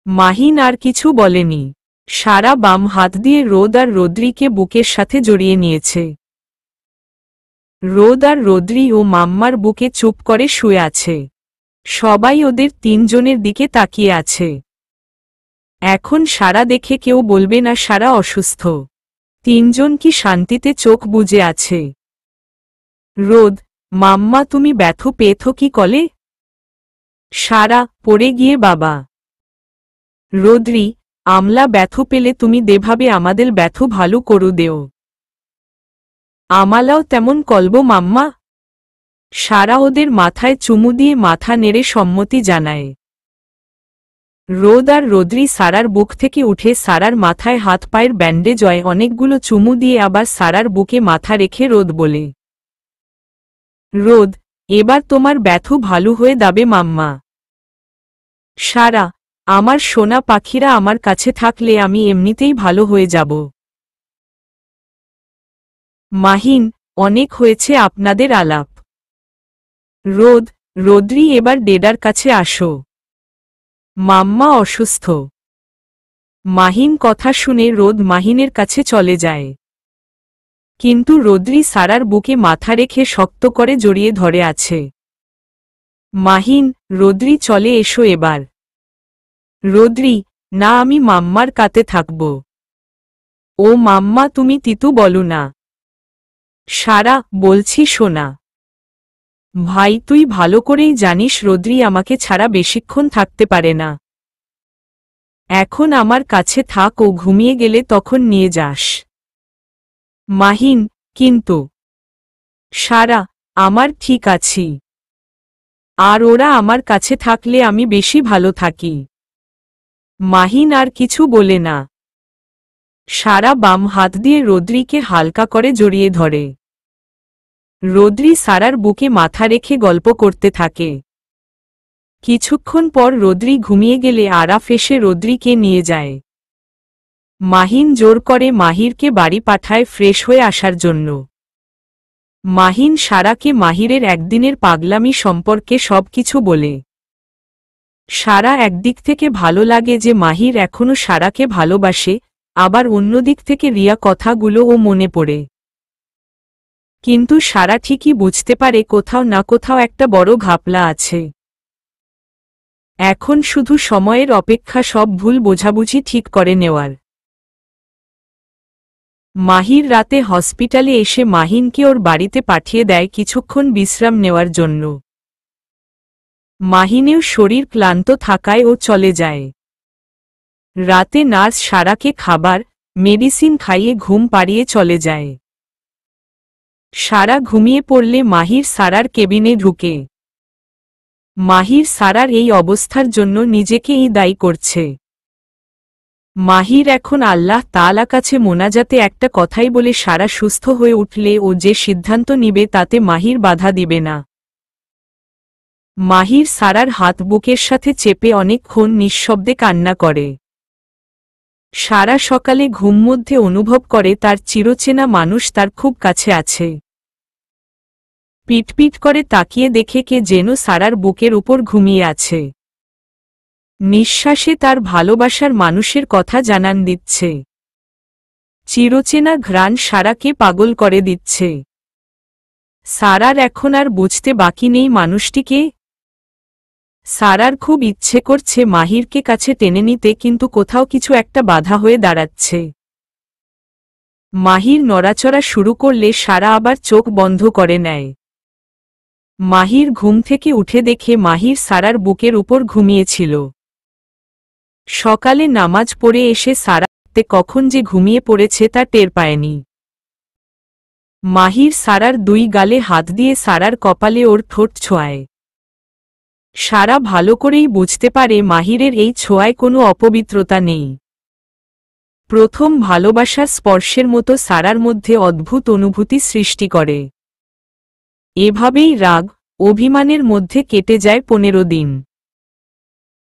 মাহিন আর কিছু বলেনি। সারা বাম হাত দিয়ে রোদ আর রোদ্রিকে বুকের সাথে জড়িয়ে নিয়েছে। রোদ আর রোদ্রি ও মাম্মার বুকে চুপ করে শুয়ে আছে। সবাই ওদের তিনজনের দিকে তাকিয়ে আছে। এখন সারা দেখে কেউ বলবে না সারা অসুস্থ। তিনজন কি শান্তিতে চোখ বুজে আছে। রোদ, মাম্মা তুমি ব্যথা পেয়েছ কি কলে? সারা, পড়ে গিয়ে বাবা। রোদ্রি, আমলা ব্যথা পেলে তুমি দেভাবে আমাদের ব্যথা ভালো করু দেও। আমালাও তেমন কলব মাম্মা। সারা ওদের মাথায় চুমু দিয়ে মাথা নেড়ে সম্মতি জানায়। রোদ আর রোদ্রি সারার বুক থেকে উঠে সারার মাথায় হাত পায়ের ব্যান্ডেজ হয় অনেকগুলো চুমু দিয়ে আবার সারার বুকে মাথা রেখে রোদ বলে, রোদ, এবার তোমার ব্যথা ভালো হয়ে যাবে মাম্মা। সারা, আমার সোনা পাখিরা আমার কাছে থাকলে আমি এমনিতেই ভালো হয়ে যাব। মাহিন, অনেক হয়েছে আপনাদের আলাপ। রোদ, রোদ্রি এবার ডেডার কাছে আসো। মাম্মা অসুস্থ। মাহিন কথা শুনে রোদ মাহিনের কাছে চলে যায়। কিন্তু রোদ্রি সারার বুকে মাথা রেখে শক্ত করে জড়িয়ে ধরে আছে। মাহিন, রোদ্রি চলে এসো এবার। রোদ্রি, না আমি মাম্মার কাতে থাকব। ও মাম্মা তুমি তিতু বলো না। সারা, বলছি শোনা। ভাই তুই ভালো করেই জানিস রোদ্রি আমাকে ছাড়া বেশিক্ষণ থাকতে পারে না। এখন আমার কাছে থাক ও ঘুমিয়ে গেলে তখন নিয়ে যাস। মাহিন, কিন্তু। সারা, আমার ঠিক আছি। আর ওরা আমার কাছে থাকলে আমি বেশি ভালো থাকি। মাহিন আর কিছু বলে না। সারা বাম হাত দিয়ে রোদ্রিকে হালকা করে জড়িয়ে ধরে। রোদ্রি সারার বুকে মাথা রেখে গল্প করতে থাকে। কিছুক্ষণ পর রোদ্রি ঘুমিয়ে গেলে আরাফ এসে রোদ্রিকে নিয়ে যায়। মাহিন জোর করে মাহিরকে বাড়ি পাঠায় ফ্রেশ হয়ে আসার জন্য। মাহিন সারাকে মাহিরের একদিনের পাগলামি সম্পর্কে সবকিছু বলে। সারা একদিক থেকে ভালো লাগে যে মাহির এখনো সারাকে ভালোবাসে, আবার অন্যদিক থেকে রিয়া কথাগুলোও মনে পড়ে। কিন্তু সারা ঠিকই বুঝতে পারে কোথাও না কোথাও একটা বড় ঘাপলা আছে। এখন শুধু সময়ের অপেক্ষা সব ভুল বোঝাবুঝি ঠিক করে নেওয়ার। মাহির রাতে হসপিটালে এসে মাহিনকে ওর বাড়িতে পাঠিয়ে দেয় কিছুক্ষণ বিশ্রাম নেওয়ার জন্য। মাহিনেও শরীর ক্লান্ত থাকায় ও চলে যায়। রাতে নার্স সারাকে খাবার, মেডিসিন খাইয়ে ঘুম পাড়িয়ে চলে যায়। সারা ঘুমিয়ে পড়লে মাহির সারার কেবিনে ঢুকে। মাহির সারার এই অবস্থার জন্য নিজেকেই দায়ী করছে। মাহির এখন আল্লাহ তাআলা কাছে মোনাজাতে একটা কথাই বলে সারা সুস্থ হয়ে উঠলে ও যে সিদ্ধান্ত নিবে তাতে মাহির বাধা দিবে না। মাহির সারার হাত বুকের সাথে চেপে অনেকক্ষণ নিঃশব্দে কান্না করে। সারা সকালে ঘুম মধ্যে অনুভব করে তার চিরচেনা মানুষ তার খুব কাছে আছে। পিটপিট করে তাকিয়ে দেখে কে যেন সারার বুকের উপর ঘুমিয়ে আছে। নিঃশ্বাসে তার ভালোবাসার মানুষের কথা জানান দিচ্ছে। চিরচেনা ঘ্রাণ সারাকে পাগল করে দিচ্ছে। সারার এখন আর বুঝতে বাকি নেই মানুষটিকে। সারার খুব ইচ্ছে করছে মাহিরকে কাছে টেনে নিতে, কিন্তু কোথাও কিছু একটা বাধা হয়ে দাঁড়াচ্ছে। মাহির নড়াচড়া শুরু করলে সারা আবার চোখ বন্ধ করে নেয়। মাহির ঘুম থেকে উঠে দেখে মাহির সারার বুকের উপর ঘুমিয়েছিল। সকালে নামাজ পড়ে এসে সারাতে কখন যে ঘুমিয়ে পড়েছে তা টের পায়নি। মাহির সারার দুই গালে হাত দিয়ে সারার কপালে ওর ঠোঁট ছোঁয়ায়। সারা ভালো করেই বুঝতে পারে মাহিরের এই ছোঁয়ায় কোনো অপবিত্রতা নেই। প্রথম ভালোবাসার স্পর্শের মতো সারার মধ্যে অদ্ভুত অনুভূতি সৃষ্টি করে। এভাবেই রাগ, অভিমানের মধ্যে কেটে যায় 15 দিন।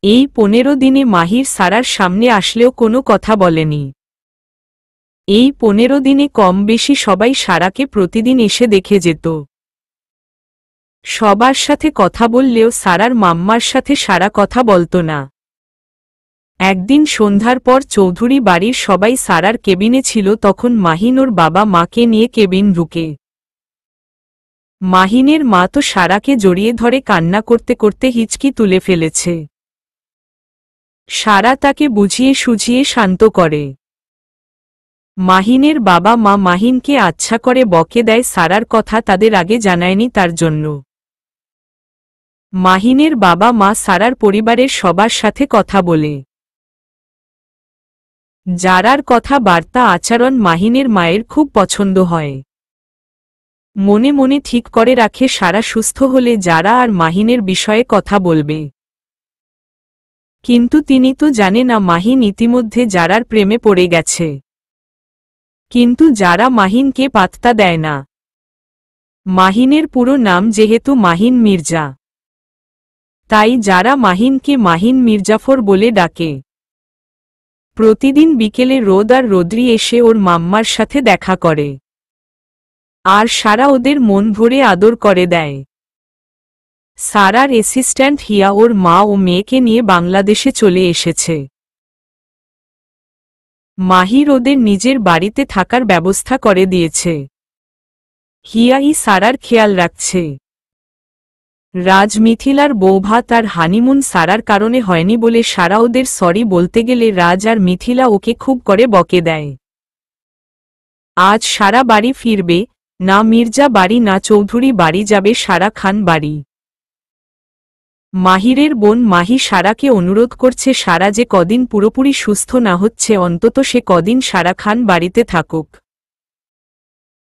এই 15 দিনে মাহির সারার সামনে আসলেও কোনো কথা বলেনি। এই 15 দিনে কম বেশি সবাই সারাকে প্রতিদিন এসে দেখে যেত। সবার সাথে কথা বললেও সারার মাম্মার সাথে সারা কথা বলত না। একদিন সন্ধ্যার পর চৌধুরী বাড়ির সবাই সারার কেবিনে ছিল, তখন মাহিন ওর বাবা মাকে নিয়ে কেবিন ঢুকে। মাহিনের মা তো সারাকে জড়িয়ে ধরে কান্না করতে করতে হিচকি তুলে ফেলেছে। সারা তাকে বুঝিয়ে সুঝিয়ে শান্ত করে। মাহিনের বাবা মা মাহিনকে আচ্ছা করে বকে দেয়, সারার কথা তাদের আগে জানায়নি তার জন্য। মাহিনের বাবা মা সারার পরিবারের সবার সাথে কথা বলে। যারার কথা বার্তা আচরণ মাহিনের মায়ের খুব পছন্দ হয়। মনে মনে ঠিক করে রাখে সারা সুস্থ হলে যারা আর মাহিনের বিষয়ে কথা বলবে। কিন্তু তিনি তো জানে না মাহিন ইতিমধ্যে যারার প্রেমে পড়ে গেছে। কিন্তু যারা মাহিনকে পাত্তা দেয় না। মাহিনের পুরো নাম যেহেতু মাহিন মির্জা, তাই যারা মাহিনকে মাহিন মির্জাফর বলে ডাকে। প্রতিদিন বিকেলে রোদ আর রোদ্রি এসে ওর মাম্মার সাথে দেখা করে। আর সারা ওদের মন ভরে আদর করে দেয়। সারার অ্যাসিস্ট্যান্ট হিয়া ওর মা ও মেয়েকে নিয়ে বাংলাদেশে চলে এসেছে। মাহির ওদের নিজের বাড়িতে থাকার ব্যবস্থা করে দিয়েছে। হিয়াই সারার খেয়াল রাখছে। রাজ মিথিলার বৌভাত আর হানিমুন সারার কারণে হয়নি বলে সারা ওদের সরি বলতে গেলে রাজ আর মিথিলা ওকে খুব করে বকে দেয়। আজ সারা বাড়ি ফিরবে না, মির্জা বাড়ি না চৌধুরী বাড়ি যাবে সারা খান বাড়ি। মাহিরের বোন মাহি সারাকে অনুরোধ করছে সারা যে কদিন পুরোপুরি সুস্থ না হচ্ছে অন্তত সে কদিন সারা খান বাড়িতে থাকুক।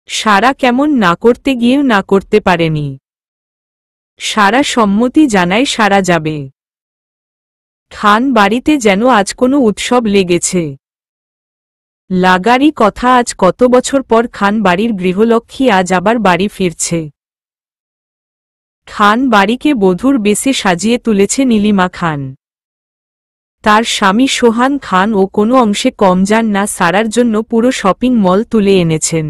সারা কেমন না করতে গিয়েও না করতে পারেনি। সারা সম্মতি জানায় সারা যাবে। খান বাড়িতে যেন আজ কোনো উৎসব লেগেছে। লাগারই কথা, আজ কত বছর পর খান বাড়ির গৃহলক্ষ্মী আজ আবার বাড়ি ফিরছে। খান বাড়িকে বধূর বেশে সাজিয়ে তুলেছে নীলিমা খান। তার স্বামী সোহান খান ও কোনো অংশে কম যান না, সারার জন্য পুরো শপিং মল তুলে এনেছেন।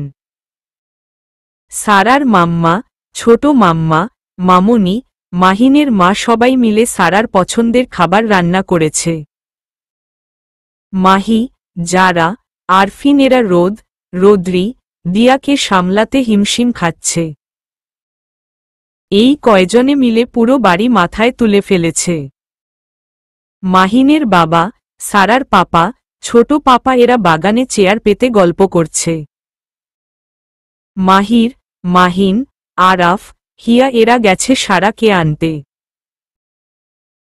সারার মাম্মা, ছোট মাম্মা, মামুনি, মাহিনের মা সবাই মিলে সারার পছন্দের খাবার রান্না করেছে। মাহি, যারা, আরফিন এরা রোদ, রোদ্রি, দিয়াকে সামলাতে হিমশিম খাচ্ছে। এই কয়জনে মিলে পুরো বাড়ি মাথায় তুলে ফেলেছে। মাহিনের বাবা, সারার পাপা, ছোট পাপা এরা বাগানে চেয়ার পেতে গল্প করছে। মাহির, মাহিন, আরাফ, হিয়া এরা গেছে সারাকে আনতে।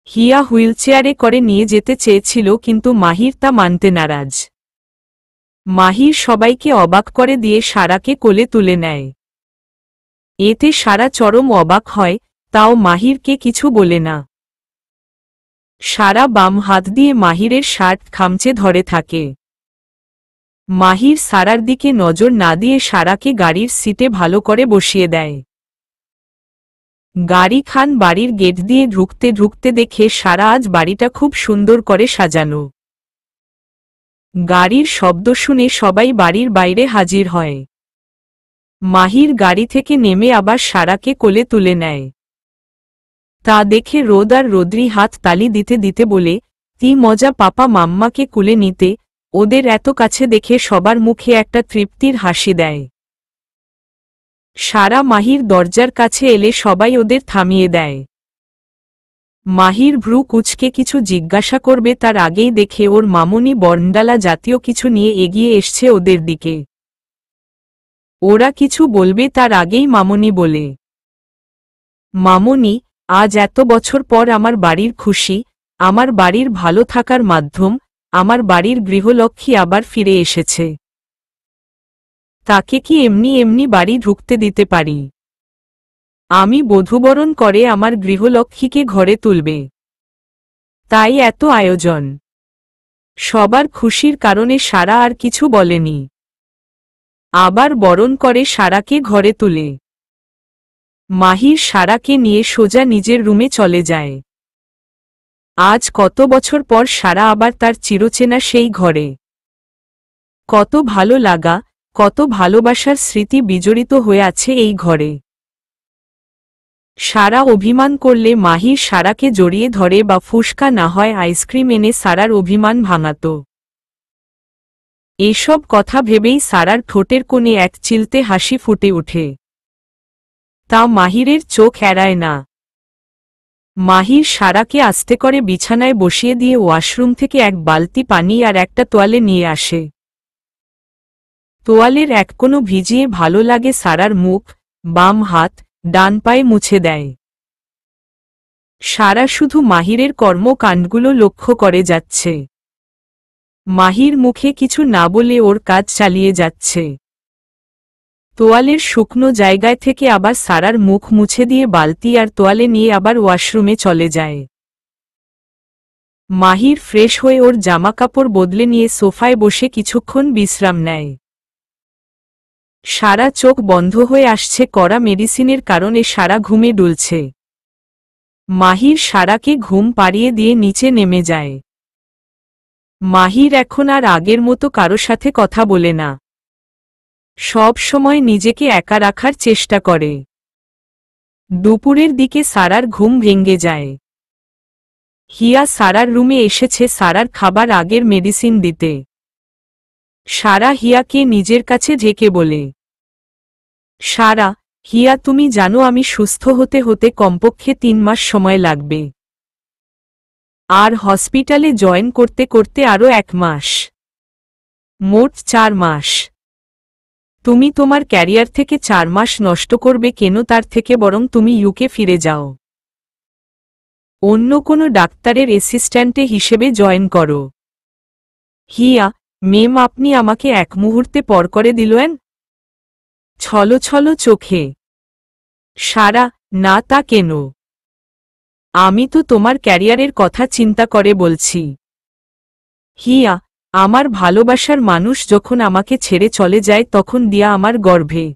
হিয়া হুইলচেয়ারে করে নিয়ে যেতে চেয়েছিল কিন্তু মাহির তা মানতে নারাজ। মাহির সবাইকে অবাক করে দিয়ে সারাকে কোলে তুলে নেয়। এতে সারা চরম অবাক হয়, তাও মাহিরকে কিছু বলে না। সারা বাম হাত দিয়ে মাহিরের শার্ট খামচে ধরে থাকে। মাহির সারার দিকে নজর না দিয়ে সারাকে গাড়ির সিটে ভালো করে বসিয়ে দেয়। গাড়ি খান বাড়ির গেট দিয়ে ঢুকতে ঢুকতে দেখে সারা আজ বাড়িটা খুব সুন্দর করে সাজানো। গাড়ির শব্দ শুনে সবাই বাড়ির বাইরে হাজির হয়। মাহির গাড়ি থেকে নেমে আবার সারাকে কোলে তুলে নেয়। তা দেখে রোদ আর রোদ্রি হাত তালি দিতে দিতে বলে, কি মজা পাপা মাম্মাকে কুলে নিতে। ওদের এত কাছে দেখে সবার মুখে একটা তৃপ্তির হাসি দেয়। সারা মাহির দরজার কাছে এলে সবাই ওদের থামিয়ে দেয়। মাহির ভ্রু কুঁচকে কিছু জিজ্ঞাসা করবে তার আগেই দেখে ওর মামুনি বর্ণডালা জাতীয় কিছু নিয়ে এগিয়ে এসছে ওদের দিকে। ওরা কিছু বলবে তার আগেই মামুনি বলে, মামুনি, আজ এত বছর পর আমার বাড়ির খুশি, আমার বাড়ির ভালো থাকার মাধ্যম, আমার বাড়ির গৃহলক্ষ্মী আবার ফিরে এসেছে। তাকে কি এমনি এমনি বাড়ি ঢুকতে দিতে পারি? আমি বধূবরণ করে আমার গৃহলক্ষ্মীকে ঘরে তুলবে, তাই এত আয়োজন। সবার খুশির কারণে সারা আর কিছু বলেনি। আবার বরণ করে সারাকে ঘরে তুলে মাহির সারাকে নিয়ে সোজা নিজের রুমে চলে যায়। আজ কত বছর পর সারা আবার তার চিরচেনা সেই ঘরে। কত ভালো লাগা, কত ভালোবাসার স্মৃতি বিজড়িত হয়ে আছে এই ঘরে। সারা অভিমান করলে মাহির সারাকে জড়িয়ে ধরে বা ফুসকা না হয় আইসক্রিম এনে সারার অভিমান ভাঙাত। এসব কথা ভেবেই সারার ঠোঁটের কোণে এক চিলতে হাসি ফুটে ওঠে। তা মাহিরের চোখ এড়ায় না। মাহির সারাকে আস্তে করে বিছানায় বসিয়ে দিয়ে ওয়াশরুম থেকে এক বালতি পানি আর একটা তোয়ালে নিয়ে আসে। তোয়ালের এক কোণো ভিজিয়ে ভালো লাগে সারার মুখ, বাম হাত, ডান পায়ে মুছে দেয়। সারা শুধু মাহিরের কর্মকাণ্ডগুলো লক্ষ্য করে যাচ্ছে। মাহির মুখে কিছু না বলে ওর কাজ চালিয়ে যাচ্ছে। তোয়ালের শুকনো জায়গায় থেকে আবার সারার মুখ মুছে দিয়ে বালতি আর তোয়ালে নিয়ে আবার ওয়াশরুমে চলে যায়। মাহির ফ্রেশ হয়ে ওর জামাকাপড় বদলে নিয়ে সোফায় বসে কিছুক্ষণ বিশ্রাম নেয়। সারা চোখ বন্ধ হয়ে আসছে কড়া মেডিসিনের কারণে সারা ঘুমে ডুলছে। মাহির সারাকে ঘুম পাড়িয়ে দিয়ে নিচে নেমে যায়। মাহির এখন আর আগের মতো কারো সাথে কথা বলে না। সব সময় নিজেকে একা রাখার চেষ্টা করে। দুপুরের দিকে সারার ঘুম ভেঙে যায়। হিয়া সারার রুমে এসেছে সারার খাবার আগের মেডিসিন দিতে। সারা হিয়াকে নিজের কাছে ঢেকে বলে, সারা, হিয়া তুমি জানো আমি সুস্থ হতে হতে কমপক্ষে 3 মাস সময় লাগবে। আর হসপিটালে জয়েন করতে করতে আরও 1 মাস। মোট 4 মাস। তুমি তোমার ক্যারিয়ার থেকে 4 মাস নষ্ট করবে কেন? তার থেকে বরং তুমি ইউকে ফিরে যাও। অন্য কোনো ডাক্তারের অ্যাসিস্ট্যান্টে হিসেবে জয়েন করো। হিয়া, মেম আপনি আমাকে এক মুহূর্তে পর করে দিলেন? ছলো ছলো চোখে। সারা, না তা কেন? আমি তো তোমার ক্যারিয়ারের কথা চিন্তা করে বলছি। হিয়া, আমার ভালোবাসার মানুষ যখন আমাকে ছেড়ে চলে যায় তখন দিয়া আমার গর্ভে।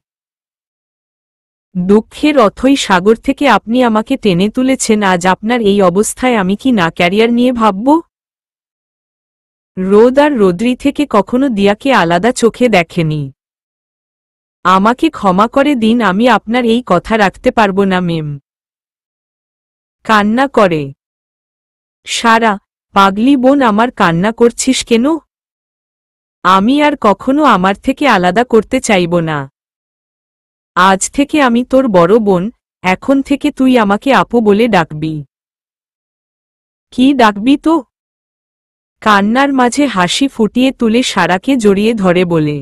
দুঃখের অথই সাগর থেকে আপনি আমাকে টেনে তুলেছেন। আজ আপনার এই অবস্থায় আমি কি না ক্যারিয়ার নিয়ে ভাবব? রোদ আর রোদ্রি থেকে কখনো দিয়াকে আলাদা চোখে দেখেনি। আমাকে ক্ষমা করে দিন, আমি আপনার এই কথা রাখতে পারব না মেম। কান্না করে। সারা, পাগলি বোন আমার কান্না করছিস কেন? আমি আর কখনো আমার থেকে আলাদা করতে চাইব না। আজ থেকে আমি তোর বড় বোন, এখন থেকে তুই আমাকে আপু বলে ডাকবি। কি ডাকবি তো? কান্নার মাঝে হাসি ফুটিয়ে তুলে সারাকে জড়িয়ে ধরে বলে,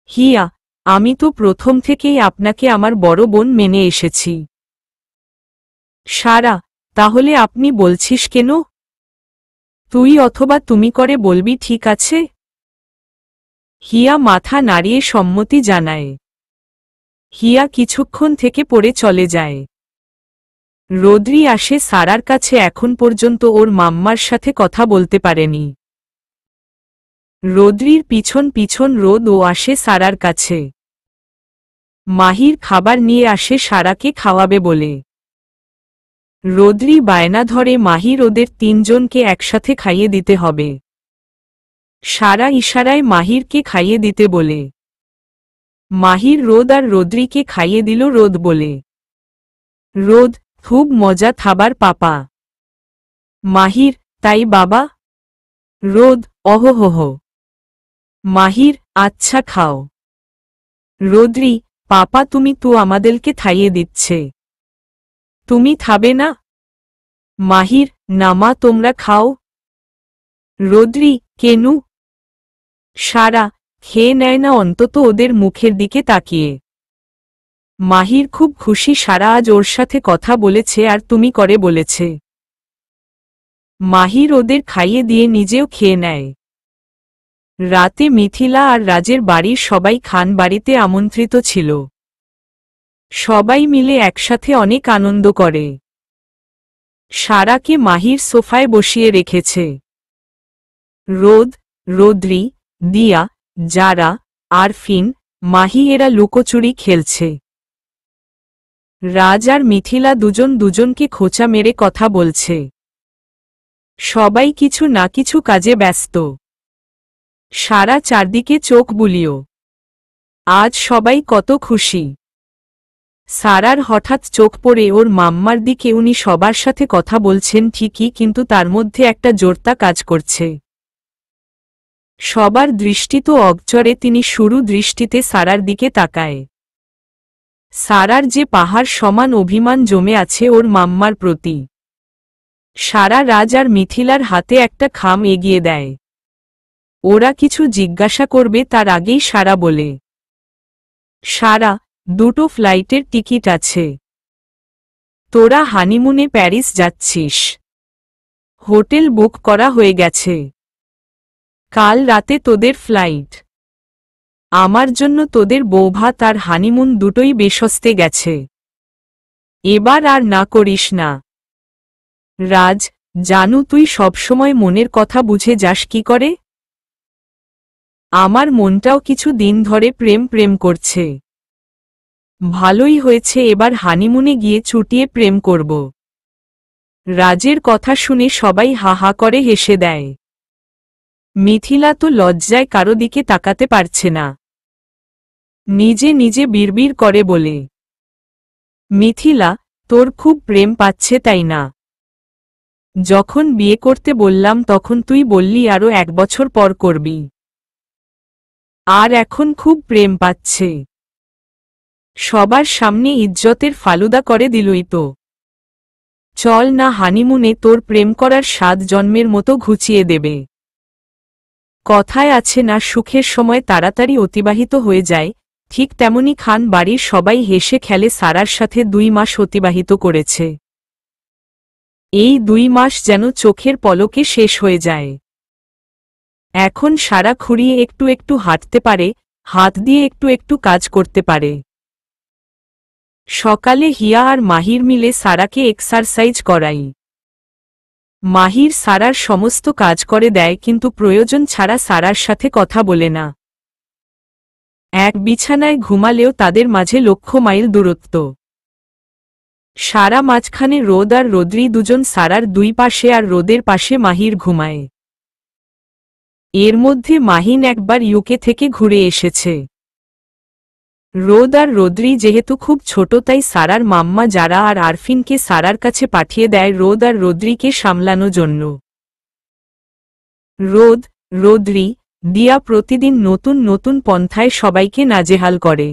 হিয়া, আমি তো প্রথম থেকেই আপনাকে আমার বড় বোন মেনে এসেছি। সারা, তাহলে আপনি বলছিস কেন? তুই অথবা তুমি করে বলবি, ঠিক আছে? হিয়া মাথা নাড়িয়ে সম্মতি জানায়। হিয়া কিছুক্ষণ থেকে পড়ে চলে যায়। রোদ্রি আসে সারার কাছে। এখন পর্যন্ত ওর মাম্মার সাথে কথা বলতে পারেনি। রোদ্রির পিছন পিছন রোদও আসে সারার কাছে। মাহির খাবার নিয়ে আসে সারাকে খাওয়াবে বলে। রোদ্রি বায়না ধরে মাহির ওদের 3 জনকে একসাথে খাইয়ে দিতে হবে। সারা ইশারায় মাহিরকে খাইয়ে দিতে বলে। মাহির রোদ আর রোদ্রিকে খাইয়ে দিল। রোদ বলে, রোদ, খুব মজা খাবার পাপা। মাহির, তাই বাবা? রোদ, অহোহোহ। মাহির, আচ্ছা খাও। রোদ্রি, পাপা তুমি তো আমাদেরকে খাইয়ে দিচ্ছে, তুমি খাবে না? মাহির, না মা তোমরা খাও। রোদ্রি, কেনু? সারা, খেয়ে নেয় না অন্তত ওদের মুখের দিকে তাকিয়ে। মাহির খুব খুশি সারা আজ ওর সাথে কথা বলেছে আর তুমি করে বলেছে। মাহির ওদের খাইয়ে দিয়ে নিজেও খেয়ে নেয়। রাতে মিথিলা আর রাজের বাড়ির সবাই খান বাড়িতে আমন্ত্রিত ছিল। সবাই মিলে একসাথে অনেক আনন্দ করে। সারাকে মাহির সোফায় বসিয়ে রেখেছে। রোদ, রোদ্রি, দিয়া, যারা, আরফিন, মাহি এরা লুকোচুরি খেলছে। রাজ আর মিথিলা দুজন দুজনকে খোঁচা মেরে কথা বলছে। সবাই কিছু না কিছু কাজে ব্যস্ত। সারা চারদিকে চোখ বুলিও। আজ সবাই কত খুশি। সারার হঠাৎ চোখ পড়ে ওর মাম্মার দিকে। উনি সবার সাথে কথা বলছেন ঠিকই, কিন্তু তার মধ্যে একটা জোরতা কাজ করছে। সবার দৃষ্টি তো অগচরে, তিনি শুরু দৃষ্টিতে সারার দিকে তাকায়। সারার যে পাহাড় সমান অভিমান জমে আছে ওর মাম্মার প্রতি। সারা রাজ আর মিথিলার হাতে একটা খাম এগিয়ে দেয়। ওরা কিছু জিজ্ঞাসা করবে তার আগেই সারা বলে, সারা, 2টো ফ্লাইটের টিকিট আছে। তোরা হানিমুনে প্যারিস যাচ্ছিস। হোটেল বুক করা হয়ে গেছে। কাল রাতে তোদের ফ্লাইট। আমার জন্য তোদের বৌভাত আর হানিমুন দুটোই বেসস্তে গেছে। এবার আর না করিস না। রাজ, জানু তুই সবসময় মনের কথা বুঝে যাস কি করে? আমার মনটাও কিছু দিন ধরে প্রেম প্রেম করছে। ভালোই হয়েছে, এবার হানিমুনে গিয়ে চুটিয়ে প্রেম করব। রাজের কথা শুনে সবাই হা হা করে হেসে দেয়। মিথিলা তো লজ্জায় কারো দিকে তাকাতে পারছে না। নিজে নিজে বিড়বিড় করে বলে, মিথিলা, তোর খুব প্রেম পাচ্ছে তাই না? যখন বিয়ে করতে বললাম তখন তুই বললি আরো 1 বছর পর করবি। আর এখন খুব প্রেম পাচ্ছে। সবার সামনে ইজ্জতের ফালুদা করে দিলই তো। চল না হানিমুনে, তোর প্রেম করার 7 জন্মের মতো ঘুচিয়ে দেবে। কথায় আছে না, সুখের সময় তাড়াতাড়ি অতিবাহিত হয়ে যায়, ঠিক তেমনি খান বাড়ির সবাই হেসে খেলে সারার সাথে 2 মাস অতিবাহিত করেছে। এই 2 মাস যেন চোখের পলকে শেষ হয়ে যায়। এখন সারা খুঁড়িয়ে একটু একটু হাঁটতে পারে, হাত দিয়ে একটু একটু কাজ করতে পারে। সকালে হিয়া আর মাহির মিলে সারাকে এক্সারসাইজ করাই। মাহির সারার সমস্ত কাজ করে দেয়, কিন্তু প্রয়োজন ছাড়া সারার সাথে কথা বলে না। এক বিছানায় ঘুমালেও তাদের মাঝে লক্ষ মাইল দূরত্ব। সারা মাঝখানে, রোদ আর রোদ্রি দুজন সারার 2 পাশে, আর রোদের পাশে মাহির ঘুমায়। এর মধ্যে মাহিন একবার ইউকে থেকে ঘুরে এসেছে। রোদ আর রোদ্রি যেহেতু খুব ছোট, তাই সারার মাম্মা যারা আর আরফিনকে সারার কাছে পাঠিয়ে দেয় রোদ আর রোদ্রিকে সামলানোর জন্য। রোদ, রোদ্রি, দিয়া প্রতিদিন নতুন নতুন পন্থায় সবাইকে নাজেহাল করে।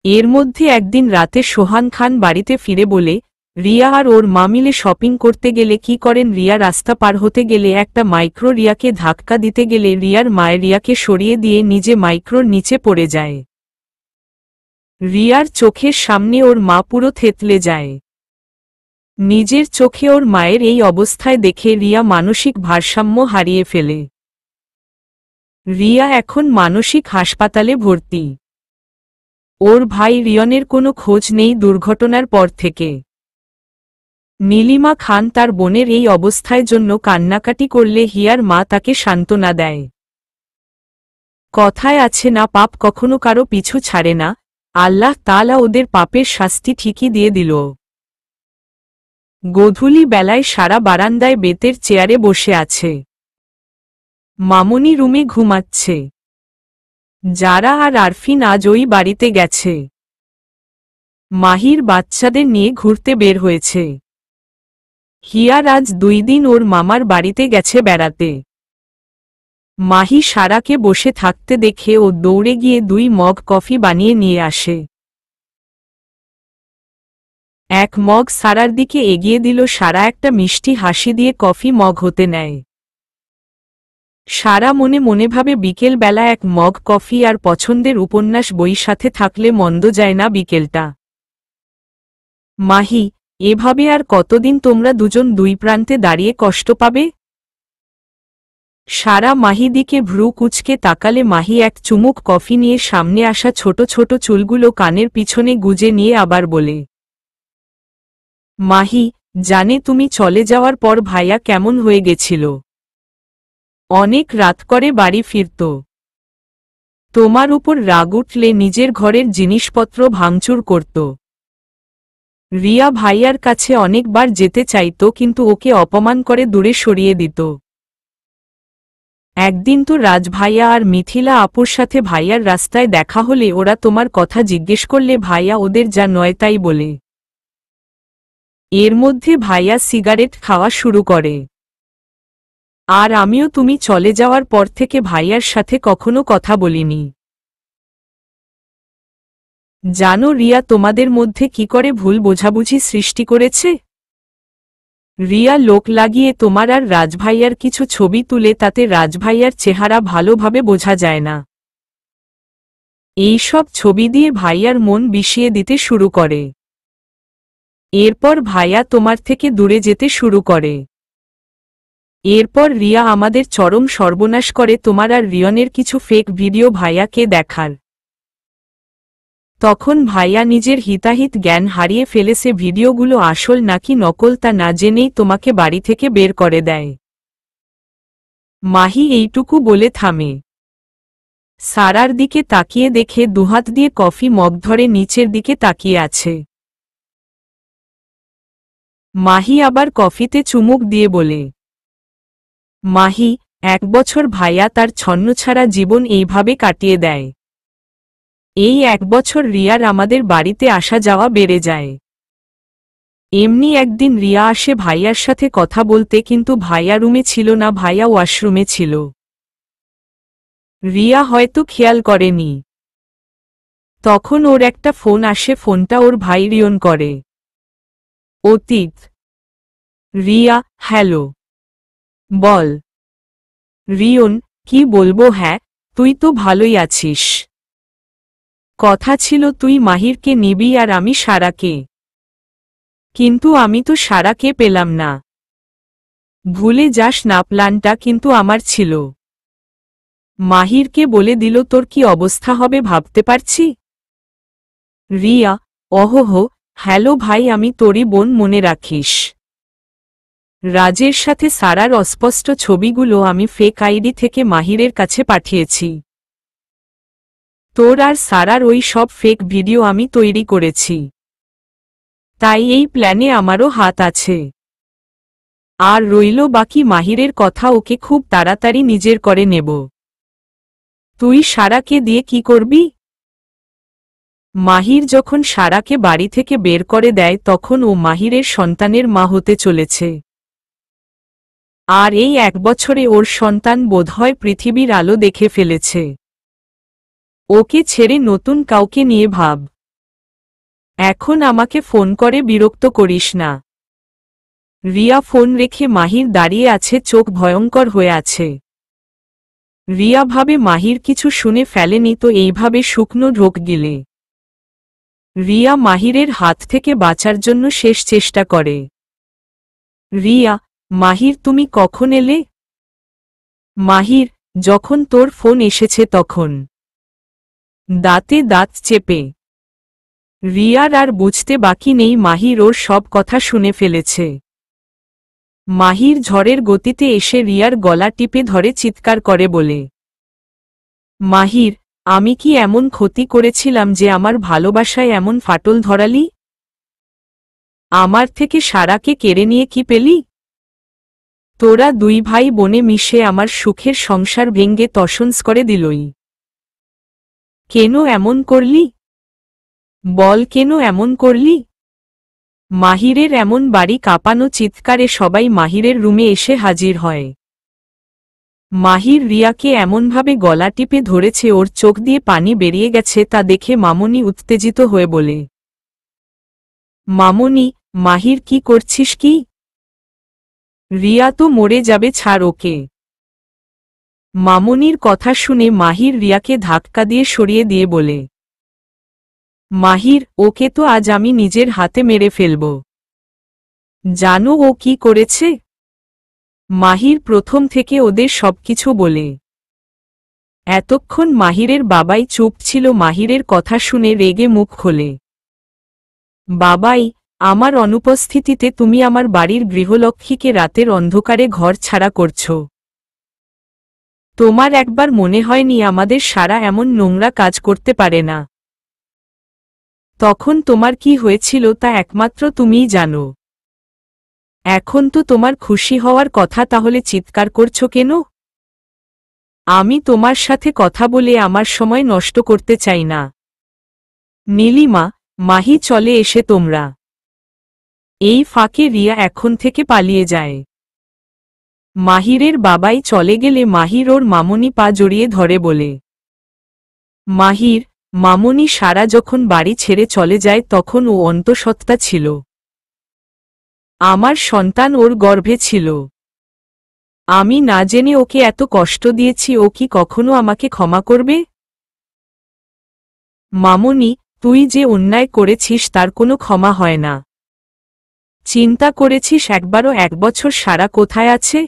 এর মধ্যে একদিন রাতে সোহান খান বাড়িতে ফিরে বলে, রিয়া আর ওর মা মিলে শপিং করতে গেলে কি করেন, রিয়া রাস্তা পার হতে গেলে একটা মাইক্রো রিয়াকে ধাক্কা দিতে গেলে রিয়ার মায়ের রিয়াকে সরিয়ে দিয়ে নিজে মাইক্রোর নিচে পড়ে যায়। রিয়ার চোখের সামনে ওর মা পুরো থেতলে যায়। নিজের চোখে ওর মায়ের এই অবস্থায় দেখে রিয়া মানসিক ভারসাম্য হারিয়ে ফেলে। রিয়া এখন মানসিক হাসপাতালে ভর্তি। ওর ভাই রিয়নের কোনো খোঁজ নেই দুর্ঘটনার পর থেকে। নীলিমা খান তার বোনের এই অবস্থায় জন্য কান্নাকাটি করলে হিয়ার মা তাকে সান্ত্বনা দেয়। কথায় আছে না, পাপ কখনো কারো পিছু ছাড়ে না, আল্লাহ তাআলা ওদের পাপের শাস্তি ঠিকই দিয়ে দিল। গোধূলি বেলায় সারা বারান্দায় বেতের চেয়ারে বসে আছে। মামনি রুমে ঘুমাচ্ছে। যারা আর আরফিন আজ ওই বাড়িতে গেছে। মাহির বাচ্চাদের নিয়ে ঘুরতে বের হয়েছে। হিয়ার আজ 2 দিন ওর মামার বাড়িতে গেছে বেড়াতে। মাহি সারাকে বসে থাকতে দেখে ও দৌড়ে গিয়ে 2 মগ কফি বানিয়ে নিয়ে আসে। 1 মগ সারার দিকে এগিয়ে দিল। সারা একটা মিষ্টি হাসি দিয়ে কফি মগ হতে নেয়। সারা মনে মনে ভাবে, বিকেল বেলা 1 মগ কফি আর পছন্দের উপন্যাস বই সাথে থাকলে মন্দ যায় না বিকেলটা। মাহি, এভাবে আর কতদিন তোমরা দুজন 2 প্রান্তে দাঁড়িয়ে কষ্ট পাবে? সারা মাহি দিকে ভ্রু কুঁচকে তাকালে মাহি এক চুমুক কফি নিয়ে সামনে আসা ছোট ছোট চুলগুলো কানের পিছনে গুজে নিয়ে আবার বলে, মাহি, জানে তুমি চলে যাওয়ার পর ভাইয়া কেমন হয়ে গেছিল? অনেক রাত করে বাড়ি ফিরত। তোমার উপর রাগ উঠলে নিজের ঘরের জিনিসপত্র ভাঙচুর করত। রিয়া ভাইয়ার কাছে অনেকবার যেতে চাইত, কিন্তু ওকে অপমান করে দূরে সরিয়ে দিত। একদিন তো রাজ ভাইয়া আর মিথিলা আপুর সাথে ভাইয়ার রাস্তায় দেখা হলে ওরা তোমার কথা জিজ্ঞেস করলে ভাইয়া ওদের যা নয় তাই বলে। এর মধ্যে ভাইয়া সিগারেট খাওয়া শুরু করে। আর আমিও তুমি চলে যাওয়ার পর থেকে ভাইয়ার সাথে কখনো কথা বলিনি। জানো রিয়া তোমাদের মধ্যে কি করে ভুল বোঝাবুঝি সৃষ্টি করেছে? রিয়া লোক লাগিয়ে তোমার আর রাজভাইয়ার কিছু ছবি তুলে তাতে রাজভাইয়ার চেহারা ভালোভাবে বোঝা যায় না। এই সব ছবি দিয়ে ভাইয়ার মন বিষিয়ে দিতে শুরু করে। এরপর ভাইয়া তোমার থেকে দূরে যেতে শুরু করে। এরপর রিয়া আমাদের চরম সর্বনাশ করে তোমার আর রিয়নের কিছু ফেক ভিডিও ভাইয়াকে দেখার। তখন ভাইয়া নিজের হিতাহিত জ্ঞান হারিয়ে ফেলেছে ভিডিওগুলো আসল নাকি নকল তা না জেনেই তোমাকে বাড়ি থেকে বের করে দেয়। মাহি এইটুকু বলে থামে। সারার দিকে তাকিয়ে দেখে দুহাত দিয়ে কফি মগ ধরে নিচের দিকে তাকিয়ে আছে। মাহি আবার কফিতে চুমুক দিয়ে বলে, মাহি, 1 বছর ভাইয়া তার ছন্নছাড়া জীবন এইভাবে কাটিয়ে দেয়। এই 1 বছর রিয়ার আমাদের বাড়িতে আসা যাওয়া বেড়ে যায়। এমনি একদিন রিয়া আসে ভাইয়ার সাথে কথা বলতে, কিন্তু ভাইয়া রুমে ছিল না, ভাইয়া ওয়াশরুমে ছিল। রিয়া হয়তো খেয়াল করেনি। তখন ওর একটা ফোন আসে, ফোনটা ওর ভাই রিয়ন করে। অতীত। রিয়া, হ্যালো। বল। রিয়ন, কি বলবো, হ্যাঁ তুই তো ভালোই আছিস। কথা ছিল তুই মাহিরকে নিবি আর আমি সারাকে। কিন্তু আমি তো সারাকে পেলাম না। ভুলে যাস না, প্ল্যানটা কিন্তু আমার ছিল। মাহিরকে বলে দিল তোর কি অবস্থা হবে ভাবতে পারছি। রিয়া, অহোহো, হ্যালো ভাই, আমি তোরই বোন, মনে রাখিস। রাজের সাথে সারার অস্পষ্ট ছবিগুলো আমি ফেক আইডি থেকে মাহিরের কাছে পাঠিয়েছি। তোর আর সারার ওই সব ফেক ভিডিও আমি তৈরি করেছি। তাই এই প্ল্যানে আমারও হাত আছে। আর রইল বাকি মাহিরের কথা, ওকে খুব তাড়াতাড়ি নিজের করে নেব। তুই সারাকে দিয়ে কি করবি? মাহির যখন সারাকে বাড়ি থেকে বের করে দেয় তখন ও মাহিরের সন্তানের মা হতে চলেছে। আর এই 1 বছরে ওর সন্তান বোধহয় পৃথিবীর আলো দেখে ফেলেছে। ওকে ছেড়ে নতুন কাউকে নিয়ে ভাব। এখন আমাকে ফোন করে বিরক্ত করিস না। রিয়া ফোন রেখে মাহির দাঁড়িয়ে আছে, চোখ ভয়ঙ্কর হয়ে আছে। রিয়া ভাবে মাহির কিছু শুনে ফেলেনি তো এইভাবে শুকনো ঢোক গিলে। রিয়া মাহিরের হাত থেকে বাঁচার জন্য শেষ চেষ্টা করে। রিয়া, মাহির তুমি কখন এলে? মাহির, যখন তোর ফোন এসেছে তখন। দাঁতে দাঁত চেপে। রিয়ার আর বুঝতে বাকি নেই মাহির ওর সব কথা শুনে ফেলেছে। মাহির ঝড়ের গতিতে এসে রিয়ার গলা টিপে ধরে চিৎকার করে বলে, মাহির, আমি কি এমন ক্ষতি করেছিলাম যে আমার ভালোবাসায় এমন ফাটল ধরালি? আমার থেকে সারাকে কেড়ে নিয়ে কি পেলি? তোরা 2 ভাই বোনে মিশে আমার সুখের সংসার ভেঙ্গে তছনছ করে দিলই। কেন এমন করলি? বল, কেন এমন করলি? মাহিরের এমন বাড়ি কাঁপানো চিৎকারে সবাই মাহিরের রুমে এসে হাজির হয়। মাহির রিয়াকে এমনভাবে গলা টিপে ধরেছে ওর চোখ দিয়ে পানি বেরিয়ে গেছে তা দেখে মামনি উত্তেজিত হয়ে বলে, মামনি, মাহির কি করছিস কি? রিয়া তো মরে যাবে, ছাড় ওকে। মামনির কথা শুনে মাহির রিয়াকে ধাক্কা দিয়ে সরিয়ে দিয়ে বলে, মাহির, ওকে তো আজ আমি নিজের হাতে মেরে ফেলব। জানো ও কি করেছে? মাহির প্রথম থেকে ওদের সবকিছু বলে। এতক্ষণ মাহিরের বাবাই চুপ ছিল, মাহিরের কথা শুনে রেগে মুখ খোলে। বাবাই, আমার অনুপস্থিতিতে তুমি আমার বাড়ির গৃহলক্ষ্মীকে রাতের অন্ধকারে ঘর ছাড়া করছো। তোমার একবার মনে হয়নি আমাদের সারা এমন নোংরা কাজ করতে পারে না? তখন তোমার কি হয়েছিল তা একমাত্র তুমিই জানো। এখন তো তোমার খুশি হওয়ার কথা, তাহলে চিৎকার করছো কেন? আমি তোমার সাথে কথা বলে আমার সময় নষ্ট করতে চাই না। নীলিমা, মাহি চলে এসে তোমরা। এই ফাঁকে রিয়া এখন থেকে পালিয়ে যায়। মাহিরের বাবাই চলে গেলে মাহির ওর মামনি পা জড়িয়ে ধরে বলে, মাহির, মামনি সারা যখন বাড়ি ছেড়ে চলে যায় তখন ও অন্তঃসত্ত্বা ছিল। আমার সন্তান ওর গর্ভে ছিল। আমি না জেনে ওকে এত কষ্ট দিয়েছি, ও কি কখনো আমাকে ক্ষমা করবে? মামনি, তুই যে অন্যায় করেছিস তার কোনো ক্ষমা হয় না। চিন্তা করেছিস একবারও 1 বছর সারা কোথায় আছে?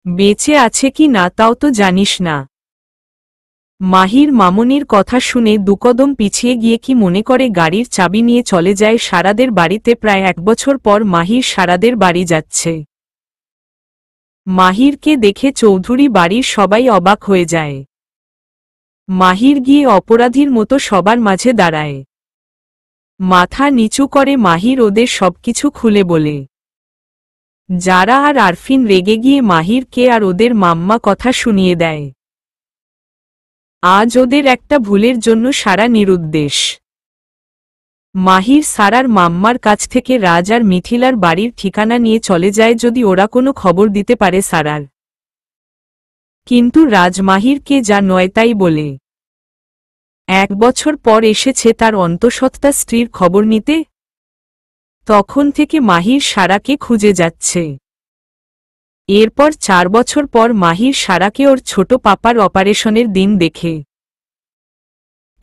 বেঁচে আছে কি না তাও তো জানিস না। মাহির মামনির কথা শুনে দুকদম পিছিয়ে গিয়ে কি মনে করে গাড়ির চাবি নিয়ে চলে যায় সারাদের বাড়িতে। প্রায় 1 বছর পর মাহির সারাদের বাড়ি যাচ্ছে। মাহিরকে দেখে চৌধুরী বাড়ির সবাই অবাক হয়ে যায়। মাহির গিয়ে অপরাধীর মতো সবার মাঝে দাঁড়ায়। মাথা নিচু করে মাহির ওদের সবকিছু খুলে বলে। যারা আর আরফিন রেগে গিয়ে মাহিরকে আর ওদের মাম্মা কথা শুনিয়ে দেয়। আজ ওদের একটা ভুলের জন্য সারা নিরুদ্দেশ। মাহির সারার মাম্মার কাছ থেকে রাজ আর মিথিলার বাড়ির ঠিকানা নিয়ে চলে যায় যদি ওরা কোনো খবর দিতে পারে সারার। কিন্তু রাজ মাহিরকে যা নয় তাই বলে। 1 বছর পর এসেছে তার অন্তঃসত্ত্বা স্ত্রীর খবর নিতে। তখন থেকে মাহির সারাকে খুঁজে যাচ্ছে। এরপর 4 বছর পর মাহির সারাকে ওর ছোট পাপার অপারেশনের দিন দেখে।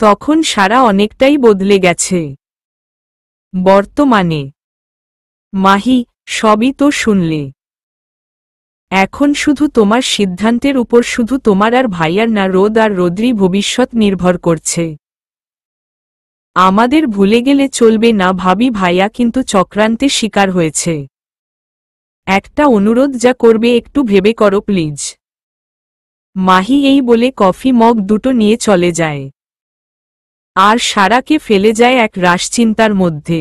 তখন সারা অনেকটাই বদলে গেছে। বর্তমানে মাহি, সবই তো শুনলে। এখন শুধু তোমার সিদ্ধান্তের উপর শুধু তোমার আর ভাইয়ার না রোদ আর রোদ্রি ভবিষ্যৎ নির্ভর করছে। আমাদের ভুলে গেলে চলবে না ভাবি। ভাইয়া কিন্তু চক্রান্তের শিকার হয়েছে। একটা অনুরোধ যা করবে একটু ভেবে করো প্লিজ। মাহি এই বলে কফি মগ দুটো নিয়ে চলে যায়। আর সারাকে ফেলে যায় এক রাশ চিন্তার মধ্যে।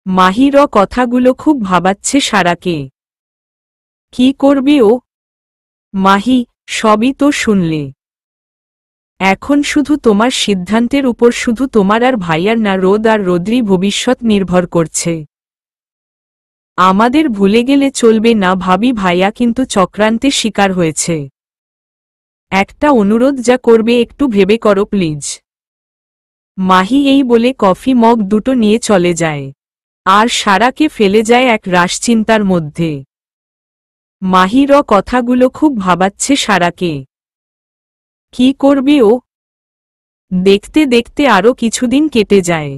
মাহির কথাগুলো খুব ভাবাচ্ছে সারাকে। কি করবে ও? মাহি, সবই তো শুনলে। এখন শুধু তোমার সিদ্ধান্তের উপর শুধু তোমার আর ভাইয়ার না রোদ আর রোদ্রি ভবিষ্যৎ নির্ভর করছে। আমাদের ভুলে গেলে চলবে না ভাবি। ভাইয়া কিন্তু চক্রান্তের শিকার হয়েছে। একটা অনুরোধ যা করবে একটু ভেবে করো প্লিজ। মাহি এই বলে কফি মগ দুটো নিয়ে চলে যায়। আর সারাকে ফেলে যায় এক রাশ চিন্তার মধ্যে। মাহির কথাগুলো খুব ভাবাচ্ছে সারাকে। কি করবে ও? দেখতে দেখতে আরও কিছুদিন কেটে যায়।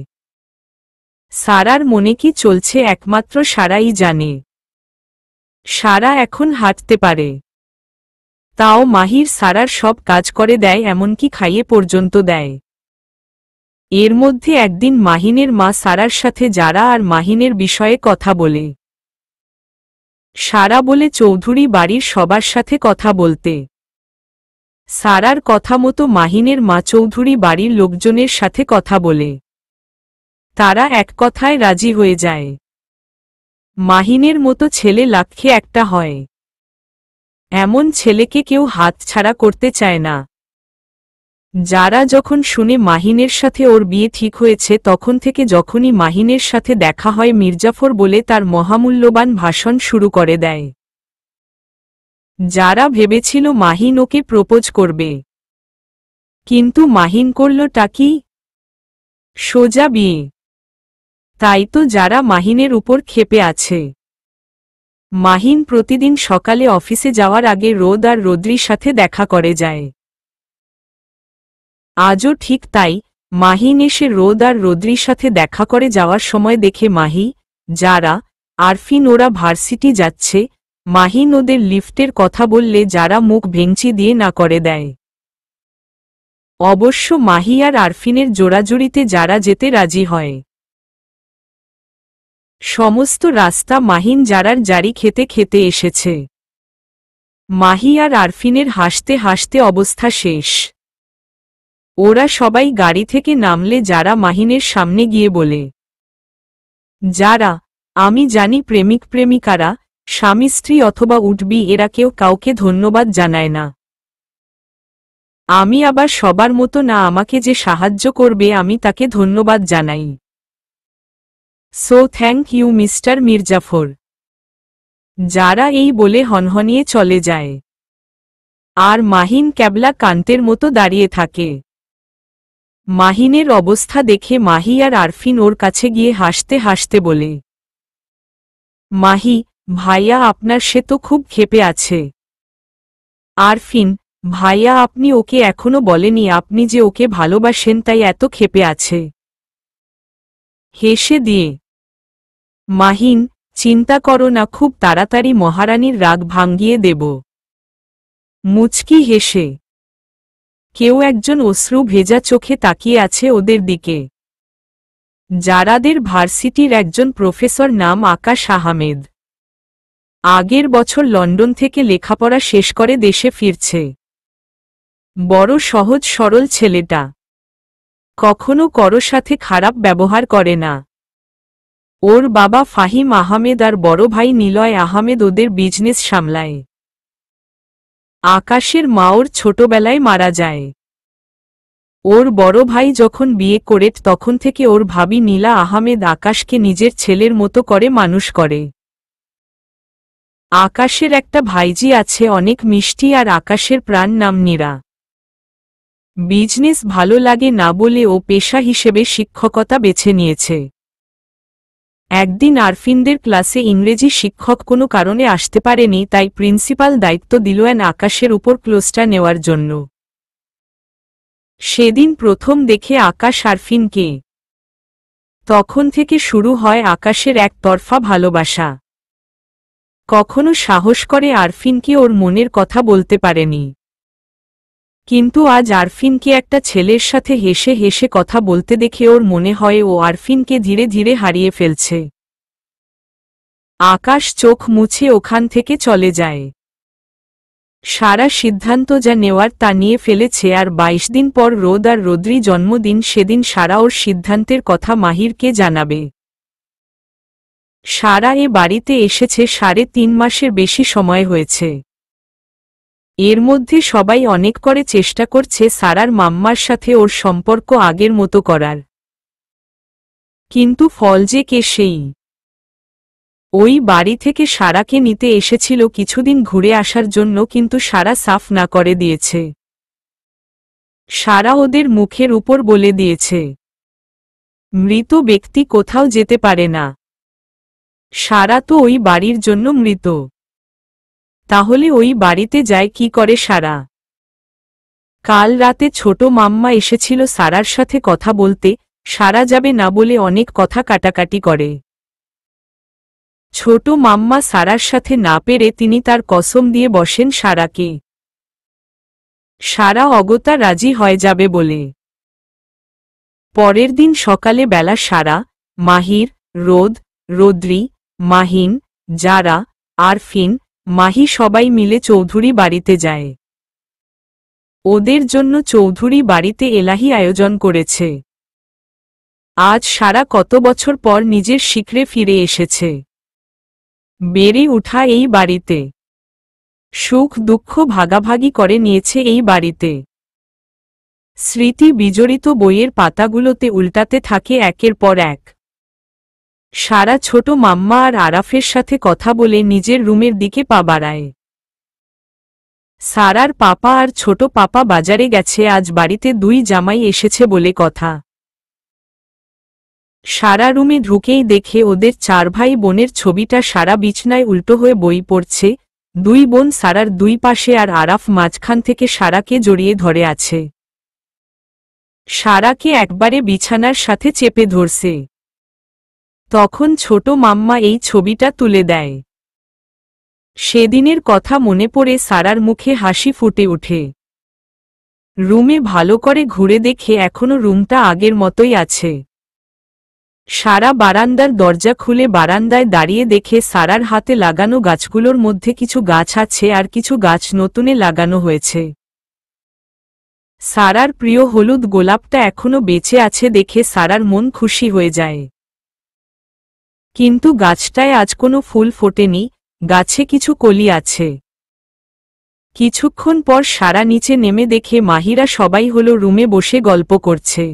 সারার মনে কি চলছে একমাত্র সারাই জানে। সারা এখন হাঁটতে পারে। তাও মাহির সারার সব কাজ করে দেয়, এমনকি খাইয়ে পর্যন্ত দেয়। এর মধ্যে একদিন মাহিনের মা সারার সাথে যারা আর মাহিনের বিষয়ে কথা বলে। সারা বলে চৌধুরী বাড়ির সবার সাথে কথা বলতে। সারার কথা মতো মাহিনের মা চৌধুরী বাড়ির লোকজনের সাথে কথা বলে। তারা এক কথায় রাজি হয়ে যায়। মাহিনের মতো ছেলে লাখে একটা হয়। এমন ছেলেকে কেউ হাতছাড়া করতে চায় না। যারা যখন শুনে মাহিনের সাথে ওর বিয়ে ঠিক হয়েছে তখন থেকে যখনই মাহিনের সাথে দেখা হয় মির্জাফর বলে তার মহামূল্যবান ভাষণ শুরু করে দেয়। যারা ভেবেছিল মাহিন ওকে প্রপোজ করবে, কিন্তু মাহিন করলটা কি? সোজা বিয়ে। তাই তো যারা মাহিনের উপর ক্ষেপে আছে। মাহিন প্রতিদিন সকালে অফিসে যাওয়ার আগে রোদ আর রোদ্রির সাথে দেখা করে যায়। আজও ঠিক তাই। মাহিন এসে রোদ আর রোদ্রির সাথে দেখা করে যাওয়ার সময় দেখে মাহি, যারা, আরফিন ওরা ভার্সিটি যাচ্ছে। মাহিন ওদের লিফটের কথা বললে যারা মুখ ভেঙচি দিয়ে না করে দেয়। অবশ্য মাহি আর আরফিনের জোড়াজুড়িতে যারা যেতে রাজি হয়। সমস্ত রাস্তা মাহিন যারার জারি খেতে খেতে এসেছে। মাহি আর আরফিনের হাসতে হাসতে অবস্থা শেষ। ওরা সবাই গাড়ি থেকে নামলে যারা মাহিনের সামনে গিয়ে বলে, যারা, আমি জানি প্রেমিক প্রেমিকারা, স্বামী স্ত্রী অথবা উঠবি এরা কেউ কাউকে ধন্যবাদ জানায় না। আমি আবার সবার মতো না, আমাকে যে সাহায্য করবে আমি তাকে ধন্যবাদ জানাই। So thank you mister Mir Jafar. যারা এই বলে হনহনিয়ে চলে যায়। আর মাহিন ক্যাবলা কান্তের মতো দাঁড়িয়ে থাকে। মাহিনের অবস্থা দেখে মাহি আর আরফিন ওর কাছে গিয়ে হাসতে হাসতে বলে, মাহি ভাইয়া আপনার সে তো খুব ক্ষেপে আছে। আরফিন, ভাইয়া আপনি ওকে এখনো বলেনি আপনি যে ওকে ভালোবাসেন তাই এত ক্ষেপে আছে। হেসে দিয়ে মাহিন, চিন্তা করো না, খুব তাড়াতাড়ি মহারানীর রাগ ভাঙ্গিয়ে দেব। মুচকি হেসে কেউ একজন অশ্রু ভেজা চোখে তাকিয়ে আছে ওদের দিকে। যারাদের ভার্সিটির একজন প্রফেসর, নাম আকাশ আহমেদ। আগের বছর লন্ডন থেকে লেখাপড়া শেষ করে দেশে ফিরছে। বড় সহজ সরল ছেলেটা, কখনো কারো সাথে খারাপ ব্যবহার করে না। ওর বাবা ফাহিম আহমেদ আর বড় ভাই নিলয় আহমেদ ওদের বিজনেস সামলায়। আকাশের মা ওর ছোটবেলায় মারা যায়। ওর বড় ভাই যখন বিয়ে করে তখন থেকে ওর ভাবি নীলা আহমেদ আকাশকে নিজের ছেলের মতো করে মানুষ করে। আকাশের একটা ভাইজি আছে, অনেক মিষ্টি, আর আকাশের প্রাণ নাম নীরা। বিজনেস ভালো লাগে না বলে ও পেশা হিসেবে শিক্ষকতা বেছে নিয়েছে। একদিন আরফিনদের ক্লাসে ইংরেজি শিক্ষক কোনো কারণে আসতে পারেনি, তাই প্রিন্সিপাল দায়িত্ব দিলেন আকাশের উপর ক্লাসটা নেওয়ার জন্য। সেদিন প্রথম দেখে আকাশ আরফিনকে। তখন থেকে শুরু হয় আকাশের একতরফা ভালোবাসা। কখনো সাহস করে আরফিনকে ওর মনের কথা বলতে পারেনি, কিন্তু আজ আরফিনকে একটা ছেলের সাথে হেসে হেসে কথা বলতে দেখে ওর মনে হয় ও আরফিনকে ধীরে ধীরে হারিয়ে ফেলছে। আকাশ চোখ মুছে ওখান থেকে চলে যায়। সারা সিদ্ধান্ত যা নেওয়ার তা নিয়ে ফেলেছে, আর 22 দিন পর রোদ আর রোদ্রি জন্মদিন, সেদিন সারা ওর সিদ্ধান্তের কথা মাহিরকে জানাবে। সারা এ বাড়িতে এসেছে 3.5 মাসের বেশি সময় হয়েছে। এর মধ্যে সবাই অনেক করে চেষ্টা করছে সারার মাম্মার সাথে ওর সম্পর্ক আগের মতো করার, কিন্তু ফল যে কে সেই। ওই বাড়ি থেকে সারাকে নিতে এসেছিল কিছুদিন ঘুরে আসার জন্য, কিন্তু সারা সাফ না করে দিয়েছে। সারা ওদের মুখের উপর বলে দিয়েছে মৃত ব্যক্তি কোথাও যেতে পারে না। সারা তো ওই বাড়ির জন্য মৃত, তাহলে ওই বাড়িতে যায় কি করে সারা? কাল রাতে ছোট মাম্মা এসেছিল সারার সাথে কথা বলতে, সারা যাবে না বলে অনেক কথা কাটাকাটি করে। ছোট মাম্মা সারার সাথে না পেরে তিনি তার কসম দিয়ে বসেন সারাকে। সারা অগত্যা রাজি হয়ে যাবে বলে। পরের দিন সকালে বেলা সারা, মাহির, রোদ, রোদ্রি, মাহিন, যারা, আরফিন, মাহি সবাই মিলে চৌধুরী বাড়িতে যায়। ওদের জন্য চৌধুরী বাড়িতে এলাহি আয়োজন করেছে। আজ সারা কত বছর পর নিজের শিকরে ফিরে এসেছে। বেড়ে উঠা এই বাড়িতে সুখ দুঃখ ভাগাভাগি করে নিয়েছে এই বাড়িতে। স্মৃতি বিজড়িত বইয়ের পাতাগুলোতে উল্টাতে থাকে একের পর এক। সারা ছোট মাম্মা আর আরাফের সাথে কথা বলে নিজের রুমের দিকে পা বাড়ায়। সারার পাপা আর ছোট পাপা বাজারে গেছে, আজ বাড়িতে 2 জামাই এসেছে বলে কথা। সারা রুমে ঢুকেই দেখে ওদের 4 ভাই বোনের ছবিটা সারা বিছনায় উল্টো হয়ে বই পড়ছে। 2 বোন সারার 2 পাশে, আর আরাফ মাঝখান থেকে সারাকে জড়িয়ে ধরে আছে। সারাকে একবারে বিছানার সাথে চেপে ধরছে। তখন ছোট মাম্মা এই ছবিটা তুলে দেয়। সেদিনের কথা মনে পড়ে সারার মুখে হাসি ফুটে ওঠে। রুমে ভালো করে ঘুরে দেখে এখনো রুমটা আগের মতোই আছে। সারা বারান্দার দরজা খুলে বারান্দায় দাঁড়িয়ে দেখে সারার হাতে লাগানো গাছগুলোর মধ্যে কিছু গাছ আছে আর কিছু গাছ নতুনে লাগানো হয়েছে। সারার প্রিয় হলুদ গোলাপটা এখনো বেঁচে আছে দেখে সারার মন খুশি হয়ে যায়। কিন্তু গাছটায় আজ কোনো ফুল ফোটেনি, গাছে কিছু কলি আছে। কিছুক্ষণ পর সারা নিচে নেমে দেখে মাহিরা সবাই হলো রুমে বসে গল্প করছে।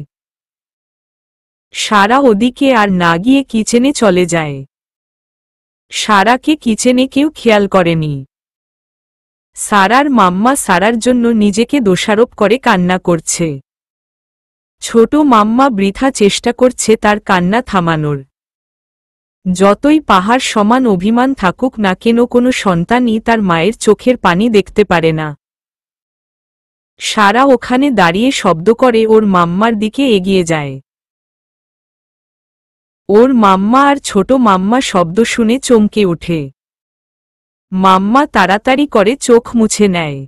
সারা ওদিকে আর না গিয়ে কিচেনে চলে যায়। সারাকে কিচেনে কেউ খেয়াল করেনি। সারার মাম্মা সারার জন্য নিজেকে দোষারোপ করে কান্না করছে। ছোট মাম্মা বৃথা চেষ্টা করছে তার কান্না থামানোর। যতই পাহাড় সমান অভিমান থাকুক না কেন কোনো সন্তানই তার মায়ের চোখের পানি দেখতে পারে না। সারা ওখানে দাঁড়িয়ে শব্দ করে ওর মাম্মার দিকে এগিয়ে যায়। ওর মাম্মা আর ছোট মাম্মা শব্দ শুনে চমকে ওঠে। মাম্মা তাড়াতাড়ি করে চোখ মুছে নেয়।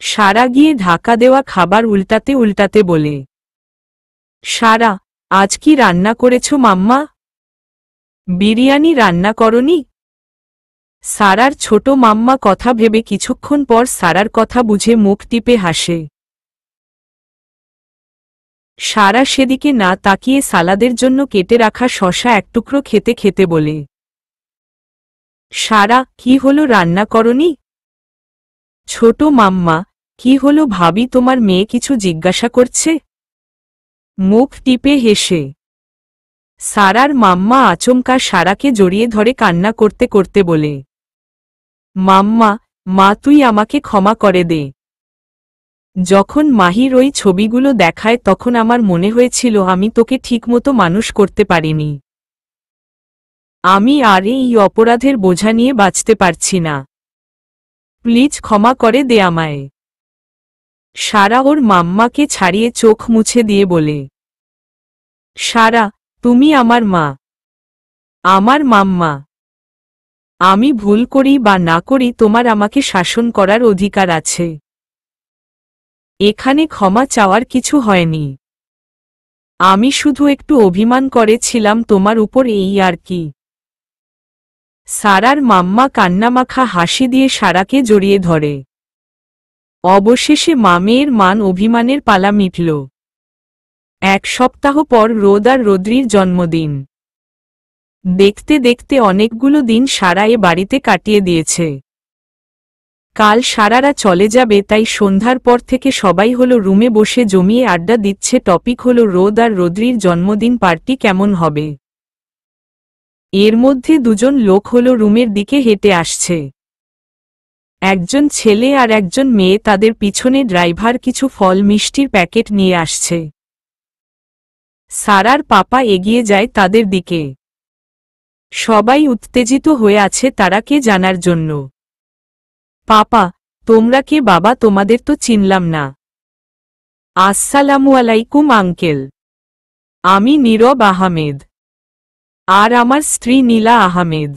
সারা গিয়ে ঢাকা দেওয়া খাবার উল্টাতে উল্টাতে বলে, সারা, আজ কি রান্না করেছ মাম্মা? বিরিয়ানি রান্না করনি? সারার ছোট মাম্মা কথা ভেবে কিছুক্ষণ পর সারার কথা বুঝে মুখ টিপে হাসে। সারা সেদিকে না তাকিয়ে সালাদের জন্য কেটে রাখা শসা এক টুকরো খেতে খেতে বলে, সারা, কি হলো রান্না করনি? ছোট মাম্মা, কি হলো ভাবি, তোমার মেয়ে কিছু জিজ্ঞাসা করছে? মুখ টিপে হেসে সারার মাম্মা আচমকা সারাকে জড়িয়ে ধরে কান্না করতে করতে বলে, মাম্মা, মা তুই আমাকে ক্ষমা করে দে। যখন মাহির ওই ছবিগুলো দেখায় তখন আমার মনে হয়েছিল আমি তোকে ঠিকমতো মানুষ করতে পারিনি। আমি আর এই অপরাধের বোঝা নিয়ে বাঁচতে পারছি না। প্লিজ ক্ষমা করে দে আমায়। সারা ওর মাম্মাকে ছাড়িয়ে চোখ মুছে দিয়ে বলে, সারা, তুমি আমার মা, আমার মাম্মা। আমি ভুল করি বা না করি তোমার আমাকে শাসন করার অধিকার আছে। এখানে ক্ষমা চাওয়ার কিছু হয়নি। আমি শুধু একটু অভিমান করেছিলাম তোমার উপর, এই আর কি। সারার মাম্মা কান্নামাখা হাসি দিয়ে সারাকে জড়িয়ে ধরে। অবশেষে মামের মান অভিমানের পালা মিটল। এক সপ্তাহ পর রোদ আর রোদ্রির জন্মদিন। দেখতে দেখতে অনেকগুলো দিন সারা এ বাড়িতে কাটিয়ে দিয়েছে। কাল সারারা চলে যাবে, তাই সন্ধ্যার পর থেকে সবাই হলো রুমে বসে জমিয়ে আড্ডা দিচ্ছে। টপিক হলো রোদ আর রোদ্রির জন্মদিন পার্টি কেমন হবে। এর মধ্যে দুজন লোক হলো রুমের দিকে হেঁটে আসছে। একজন ছেলে আর একজন মেয়ে, তাদের পিছনে ড্রাইভার কিছু ফল মিষ্টির প্যাকেট নিয়ে আসছে। সারার পাপা এগিয়ে যায় তাদের দিকে। সবাই উত্তেজিত হয়ে আছে তারা কে জানার জন্য। পাপা, তোমরা কে বাবা? তোমাদের তো চিনলাম না। আসসালামু আলাইকুম আঙ্কেল, আমি নীরব আহমেদ, আর আমার স্ত্রী নীলা আহমেদ।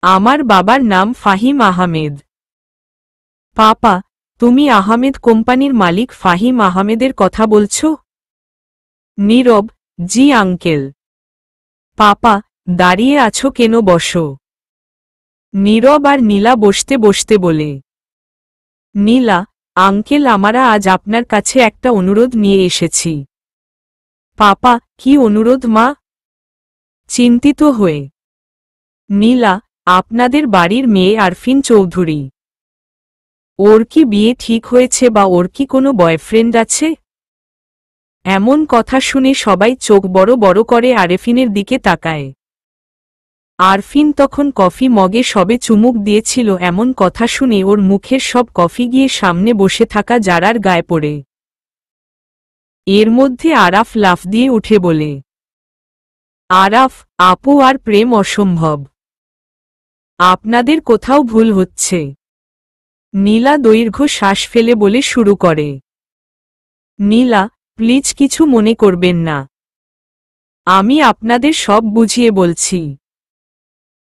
আমার বাবার নাম ফাহিম আহমেদ। পাপা, তুমি আহমেদ কোম্পানির মালিক ফাহিম আহমেদের কথা বলছো? নীরব, জি আঙ্কেল। পাপা, দাঁড়িয়ে আছো কেন, বসো। নীরব আর নীলা বসতে বসতে বলে, নীলা, আঙ্কেল, আমরা আজ আপনার কাছে একটা অনুরোধ নিয়ে এসেছি। পাপা, কি অনুরোধ মা? চিন্তিত হয়ে নীলা, আপনাদের বাড়ির মেয়ে আরফিন চৌধুরী, ওর কি বিয়ে ঠিক হয়েছে বা ওর কি কোনো বয়ফ্রেন্ড আছে? এমন কথা শুনে সবাই চোখ বড় বড় করে আরফিনের দিকে তাকায়। আরফিন তখন কফি মগে সবে চুমুক দিয়েছিল। এমন কথা শুনে ওর মুখের সব কফি গিয়ে সামনে বসে থাকা জারার গায়ে পড়ে। এর মধ্যে আরাফ লাফ দিয়ে উঠে বলে, আরাফ আপু, আর প্রেম অসম্ভব। আপনাদের কোথাও ভুল হচ্ছে। নীলা দীর্ঘ শ্বাস ফেলে বলে শুরু করে, নীলা, প্লিজ কিছু মনে করবেন না। আমি আপনাদের সব বুঝিয়ে বলছি।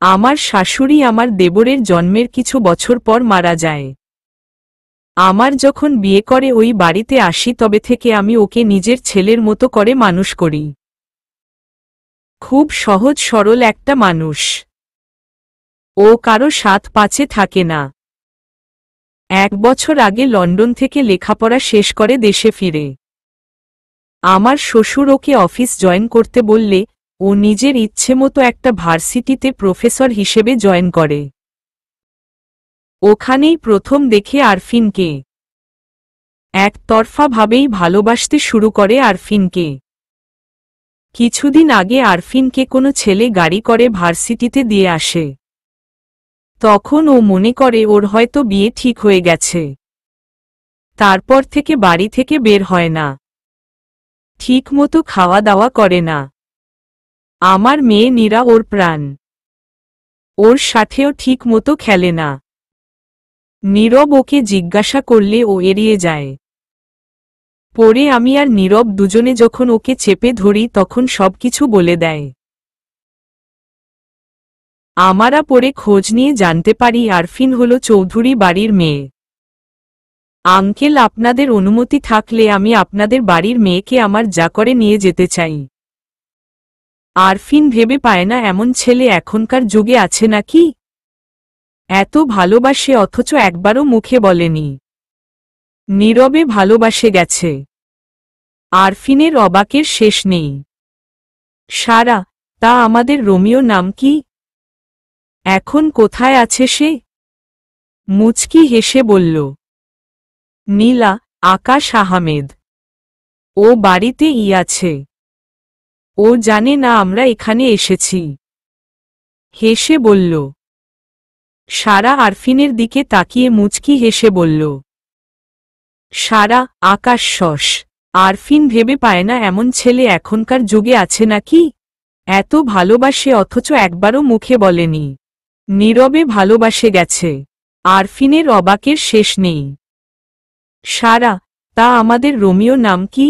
আমার শাশুড়ি আমার দেবরের জন্মের কিছু বছর পর মারা যায়। আমার যখন বিয়ে করে ওই বাড়িতে আসি তবে থেকে আমি ওকে নিজের ছেলের মতো করে মানুষ করি। খুব সহজ সরল একটা মানুষ। ও কারো সাথ পাচে থাকে না। 1 বছর আগে লন্ডন থেকে লেখাপড়া শেষ করে দেশে ফিরে আমার শ্বশুর ওকে অফিস জয়েন করতে বললে ও নিজের ইচ্ছে মতো একটা ভার্সিটিতে প্রফেসর হিসেবে জয়েন করে। ওখানেই প্রথম দেখে আরফিনকে। একতরফাভাবেই ভালোবাসতে শুরু করে আরফিনকে। কিছুদিন আগে আরফিনকে কোনো ছেলে গাড়ি করে ভার্সিটিতে দিয়ে আসে। তখন ও মনে করে ওর হয়তো বিয়ে ঠিক হয়ে গেছে। তারপর থেকে বাড়ি থেকে বের হয় না, ঠিকমতো খাওয়া দাওয়া করে না। আমার মেয়ে নীরা ওর প্রাণ, ওর সাথেও ঠিকমতো খেলে না। নীরব ওকে জিজ্ঞাসা করলে ও এড়িয়ে যায়। পরে আমি আর নীরব দুজনে যখন ওকে চেপে ধরি তখন সবকিছু বলে দেয়। আমরা পরে খোঁজ নিয়ে জানতে পারি আরফিন হল চৌধুরী বাড়ির মেয়ে। আঙ্কেল, আপনাদের অনুমতি থাকলে আমি আপনাদের বাড়ির মেয়েকে আমার যা করে নিয়ে যেতে চাই। আরফিন ভেবে পায় না এমন ছেলে এখনকার যুগে আছে নাকি, এত ভালোবাসে অথচ একবারও মুখে বলেনি। নীরবে ভালোবাসে গেছে। আরফিনের অবাকের শেষ নেই। সারা, তা আমাদের রোমিও নাম কি? এখন কোথায় আছে সে? মুচকি হেসে বলল, নীলা, আকাশ আহমেদ। ও বাড়িতেই আছে। ও জানে না আমরা এখানে এসেছি। হেসে বলল সারা। আরফিনের দিকে তাকিয়ে মুচকি হেসে বলল, সারা, আকাশ শস। আরফিন ভেবে পায় না এমন ছেলে এখনকার যুগে আছে নাকি, এত ভালোবাসে অথচ একবারও মুখে বলেনি। নীরবে ভালোবাসে গেছে। আরফিনের অবাকের শেষ নেই। সারা, তা আমাদের রোমিও নাম কি?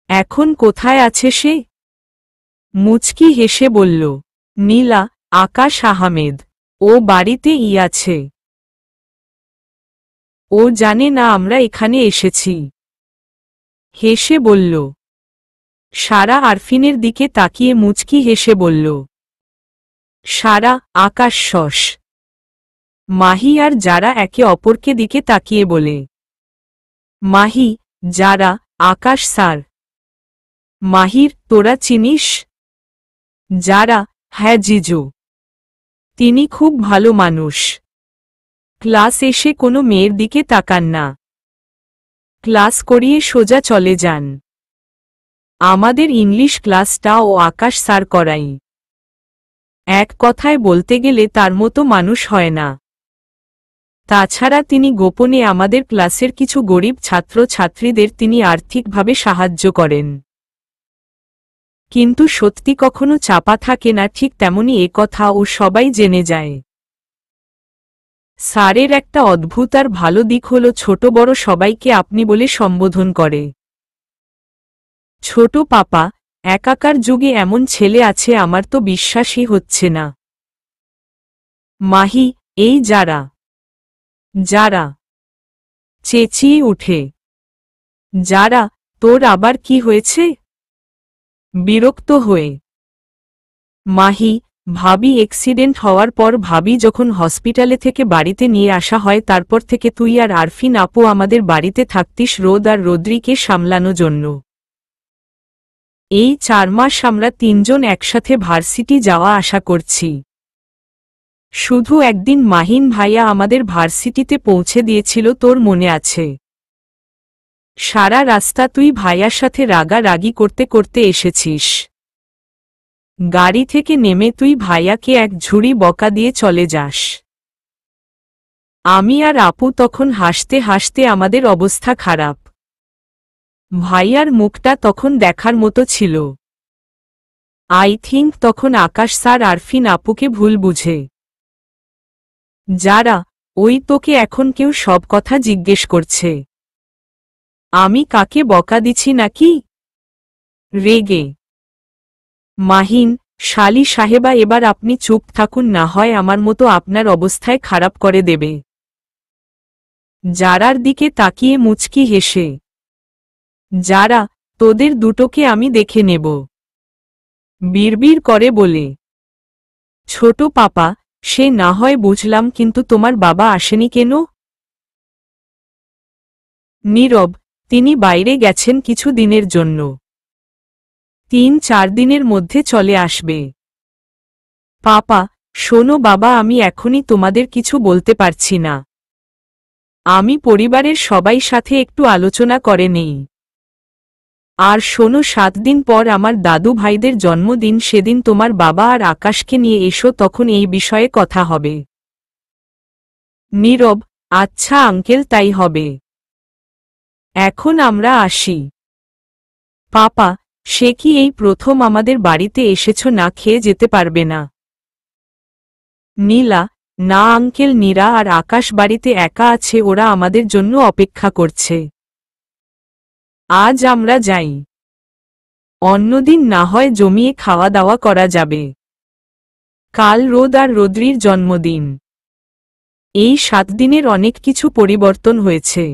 এখন কোথায় আছে সে? মুচকি হেসে বলল, নীলা, আকাশ আহমেদ। ও বাড়িতেই আছে। ও জানে না আমরা এখানে এসেছি। হেসে বলল সারা। আরফিনের দিকে তাকিয়ে মুচকি হেসে বলল, সারা, আকাশ শস। মাহি আর যারা একে অপরকে দিকে তাকিয়ে বলে, মাহি, যারা, আকাশ স্যার। মাহির, তোরা চিনিস? যারা, হ্যাঁ জিজু, তিনি খুব ভালো মানুষ। ক্লাস এসে কোনো মেয়ের দিকে তাকান না, ক্লাস করিয়ে সোজা চলে যান। আমাদের ইংলিশ ক্লাসটা ও আকাশ স্যার করাই। এক কথায় বলতে গেলে তার মতো মানুষ হয় না। তাছাড়া তিনি গোপনে আমাদের ক্লাসের কিছু গরিব ছাত্র ছাত্রীদের তিনি আর্থিকভাবে সাহায্য করেন। কিন্তু সত্যি কখনো চাপা থাকে না, ঠিক তেমনি এ কথা ও সবাই জেনে যায়। স্যারের একটা অদ্ভুত আর ভালো দিক হল ছোট বড় সবাইকে আপনি বলে সম্বোধন করে। ছোট পাপা, একাকার যুগে এমন ছেলে আছে আমার তো বিশ্বাসই হচ্ছে না। মাহি, এই যারা। যারা চেঁচিয়ে উঠে, যারা, তোর আবার কি হয়েছে? বিরক্ত হয়ে। মাহি, ভাবি অ্যাক্সিডেন্ট হওয়ার পর ভাবি যখন হসপিটালে থেকে বাড়িতে নিয়ে আসা হয় তারপর থেকে তুই আর আরফিন আপু আমাদের বাড়িতে থাকতিস রোদ আর রোদ্রিকে সামলানো জন্য। এই 4 মাস আমরা তিনজন একসাথে ভার্সিটি যাওয়া আসা করছি। শুধু একদিন মাহিন ভাইয়া আমাদের ভার্সিটিতে পৌঁছে দিয়েছিল, তোর মনে আছে? সারা রাস্তা তুই ভাইয়ার সাথে রাগারাগি করতে করতে এসেছিস। গাড়ি থেকে নেমে তুই ভাইয়াকে এক ঝুড়ি বকা দিয়ে চলে যাস। আমি আর আপু তখন হাসতে হাসতে আমাদের অবস্থা খারাপ। ভাইয়ার মুখটা তখন দেখার মতো ছিল। আই থিংক তখন আকাশ স্যার আরফিন আপুকে ভুল বুঝে। যারা, ওই তোকে এখন কেউ সব কথা জিজ্ঞেস করছে আমি কাকে বকা দিছি নাকি? রেগে। মাহিন, শালি সাহেবা এবার আপনি চুপ থাকুন, না হয় আমার মতো আপনার অবস্থায় খারাপ করে দেবে। যারার দিকে তাকিয়ে মুচকি হেসে, যারা, তোদের দুটোকে আমি দেখে নেব। বিড়বিড় করে বলে, ছোট পাপা, সে না হয় বুঝলাম, কিন্তু তোমার বাবা আসেনি কেন? নীরব, তিনি বাইরে গেছেন কিছু দিনের জন্য। 3-4 দিনের মধ্যে চলে আসবে। পাপা, শোনো বাবা, আমি এখনই তোমাদের কিছু বলতে পারছি না। আমি পরিবারের সবাই সাথে একটু আলোচনা করে নেই। আর শোনো, 7 দিন পর আমার দাদু ভাইদের জন্মদিন, সেদিন তোমার বাবা আর আকাশকে নিয়ে এসো, তখন এই বিষয়ে কথা হবে। নীরব, আচ্ছা আঙ্কেল, তাই হবে। এখন আমরা আসি। পাপা, সে কি এই প্রথম আমাদের বাড়িতে এসেছ? না খেয়ে যেতে পারবে না? নীলা, না আঙ্কেল, নীরা আর আকাশ বাড়িতে একা আছে, ওরা আমাদের জন্য অপেক্ষা করছে। আজ আমরা যাই, অন্যদিন না হয় জমিয়ে খাওয়া দাওয়া করা যাবে। কাল রোদ আর রোদ্রির জন্মদিন। এই 7 দিনের অনেক কিছু পরিবর্তন হয়েছে।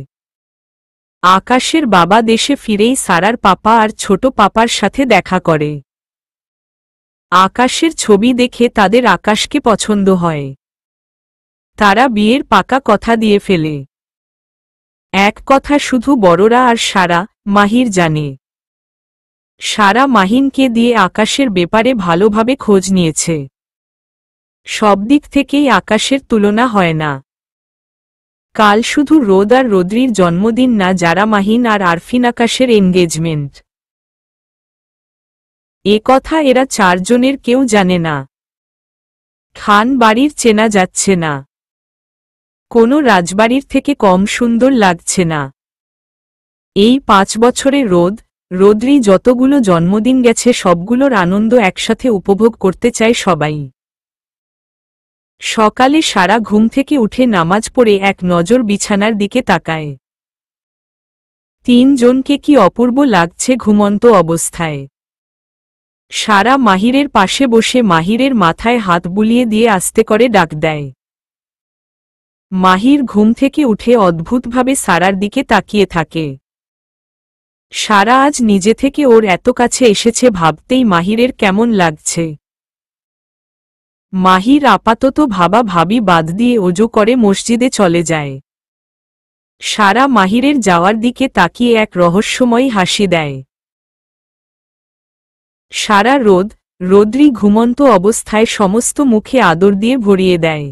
আকাশের বাবা দেশে ফিরেই সারার পাপা আর ছোট পাপার সাথে দেখা করে। আকাশের ছবি দেখে তাদের আকাশকে পছন্দ হয়। তারা বিয়ের পাকা কথা দিয়ে ফেলে। এক কথা শুধু বড়রা আর সারা, মাহির জানে। সারা মাহিনকে দিয়ে আকাশের ব্যাপারে ভালোভাবে খোঁজ নিয়েছে। সব দিক থেকেই আকাশের তুলনা হয় না। কাল শুধু রোদ আর রোদ্রির জন্মদিন না, যারা মাহিন আর আরফিন আকাশের এনগেজমেন্ট। এ কথা এরা 4 জনের কেউ জানে না। খান বাড়ির চেনা যাচ্ছে না, কোনো রাজবাড়ির থেকে কম সুন্দর লাগছে না। এই 5 বছরে রোদ্রি যতগুলো জন্মদিন গেছে, সবগুলোর আনন্দ একসাথে উপভোগ করতে চায় সবাই। সকালে সারা ঘুম থেকে উঠে নামাজ পড়ে এক নজর বিছানার দিকে তাকায়। 3 জনকে কি অপূর্ব লাগছে ঘুমন্ত অবস্থায়। সারা মাহিরের পাশে বসে মাহিরের মাথায় হাত বুলিয়ে দিয়ে আস্তে করে ডাক দেয়। মাহির ঘুম থেকে উঠে অদ্ভুতভাবে সারার দিকে তাকিয়ে থাকে। সারা আজ নিজে থেকে ওর এত কাছে এসেছে ভাবতেই মাহিরের কেমন লাগছে। মাহির আপাতত ভাবা ভাবি বাদ দিয়ে ওজু করে মসজিদে চলে যায়। সারা মাহিরের যাওয়ার দিকে তাকিয়ে এক রহস্যময়ী হাসি দেয়। সারা রোদ্রি ঘুমন্ত অবস্থায় সমস্ত মুখে আদর দিয়ে ভরিয়ে দেয়।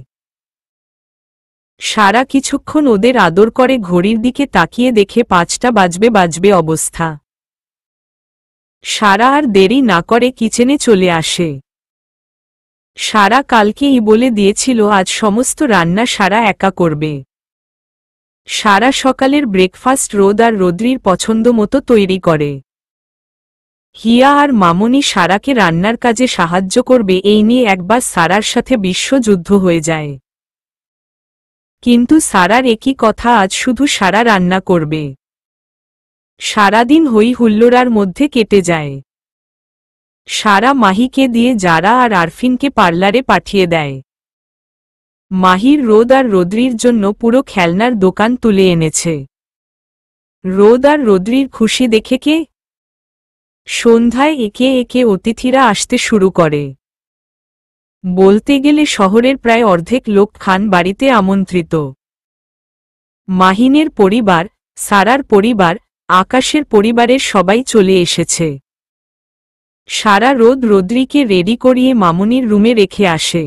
সারা কিছুক্ষণ ওদের আদর করে ঘড়ির দিকে তাকিয়ে দেখে 5টা বাজবে অবস্থা। সারা আর দেরি না করে কিচেনে চলে আসে। সারা কালকেই বলে দিয়েছিল আজ সমস্ত রান্না সারা একা করবে। সারা সকালের ব্রেকফাস্ট রোদ আর রোদ্রির পছন্দ মতো তৈরি করে। হিয়া আর মামনি সারাকে রান্নার কাজে সাহায্য করবে, এই নিয়ে একবার সারার সাথে বিশ্বযুদ্ধ হয়ে যায়। কিন্তু সারার একই কথা, আজ শুধু সারা রান্না করবে। সারাদিন হই হুল্লোড়ার মধ্যে কেটে যায়। সারা মাহিকে দিয়ে যারা আর আরফিনকে পার্লারে পাঠিয়ে দেয়। মাহির রোদ আর রোদ্রির জন্য পুরো খেলনার দোকান তুলে এনেছে। রোদ আর রোদ্রির খুশি দেখে কে সন্ধ্যায় একে একে অতিথিরা আসতে শুরু করে। বলতে গেলে শহরের প্রায় অর্ধেক লোক খান বাড়িতে আমন্ত্রিত। মাহিনের পরিবার, সারার পরিবার, আকাশের পরিবারের সবাই চলে এসেছে। সারা রোদ্রিকে রেডি করিয়ে মামনির রুমে রেখে আসে।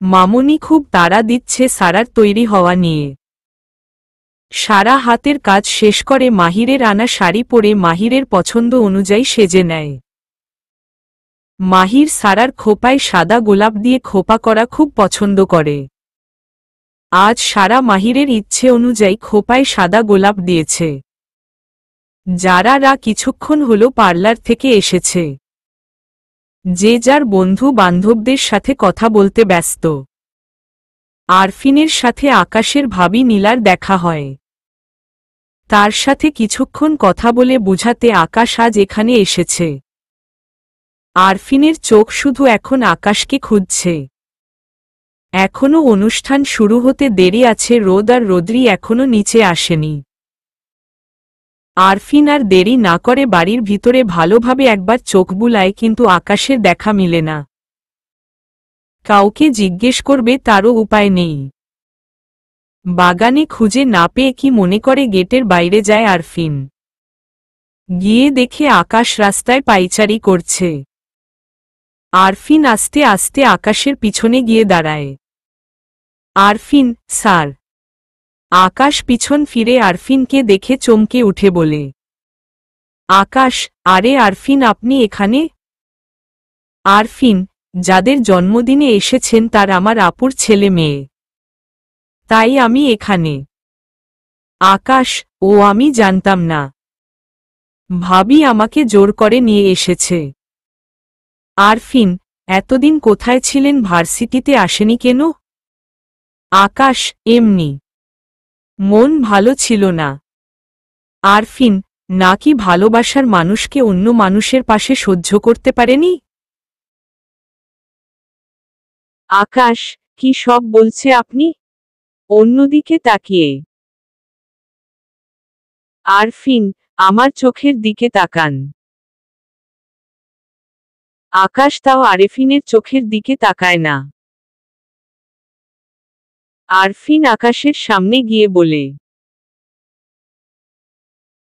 মামনি খুব তাড়া দিচ্ছে সারার তৈরি হওয়া নিয়ে। সারা হাতের কাজ শেষ করে মাহিরের আনা শাড়ি পরে মাহিরের পছন্দ অনুযায়ী সেজে নেয়। মাহির সারার খোপায় সাদা গোলাপ দিয়ে খোপা করা খুব পছন্দ করে। আজ সারা মাহিরের ইচ্ছে অনুযায়ী খোপায় সাদা গোলাপ দিয়েছে। যারা কিছুক্ষণ হলো পার্লার থেকে এসেছে। যে যার বন্ধু বান্ধবদের সাথে কথা বলতে ব্যস্ত। আরফিনের সাথে আকাশের ভাবি নীলার দেখা হয়। তার সাথে কিছুক্ষণ কথা বলে বুঝাতে আকাশ আজ এখানে এসেছে। আরফিনের চোখ শুধু এখন আকাশকে খুঁজছে। এখনো অনুষ্ঠান শুরু হতে দেরি আছে, রোদ আর রোদ্রি এখনো নিচে আসেনি। আরফিন আর দেরি না করে বাড়ির ভিতরে ভালোভাবে একবার চোখ বুলায়, কিন্তু আকাশের দেখা মিলে না। কাউকে জিজ্ঞেস করবে তারও উপায় নেই। বাগানে খুঁজে না পেয়ে কি মনে করে গেটের বাইরে যায় আরফিন। গিয়ে দেখে আকাশ রাস্তায় পায়চারি করছে। আরফিন আস্তে আস্তে আকাশের পিছনে গিয়ে দাঁড়ায়। আরফিন, স্যার। আকাশ পিছন ফিরে আরফিনকে দেখে চমকে উঠে বলে, আকাশ, আরে আরফিন, আপনি এখানে? আরফিন, যাদের জন্মদিনে এসেছেন তার আমার আপুর ছেলে মেয়ে, তাই আমি এখানে। আকাশ, ও আমি জানতাম না। ভাবি আমাকে জোর করে নিয়ে এসেছে। আরফিন, এতদিন কোথায় ছিলেন, ভার্সিটিতে আসেনি কেন? আকাশ, এমনি, মন ভালো ছিল না। আরফিন, নাকি ভালোবাসার মানুষকে অন্য মানুষের পাশে সহ্য করতে পারেনি? আকাশ, কি সব বলছে আপনি? অন্যদিকে তাকিয়ে আরফিন, আমার চোখের দিকে তাকান। আকাশ তাও আরফিনের চোখের দিকে তাকায় না। আরফিন আকাশের সামনে গিয়ে বলে,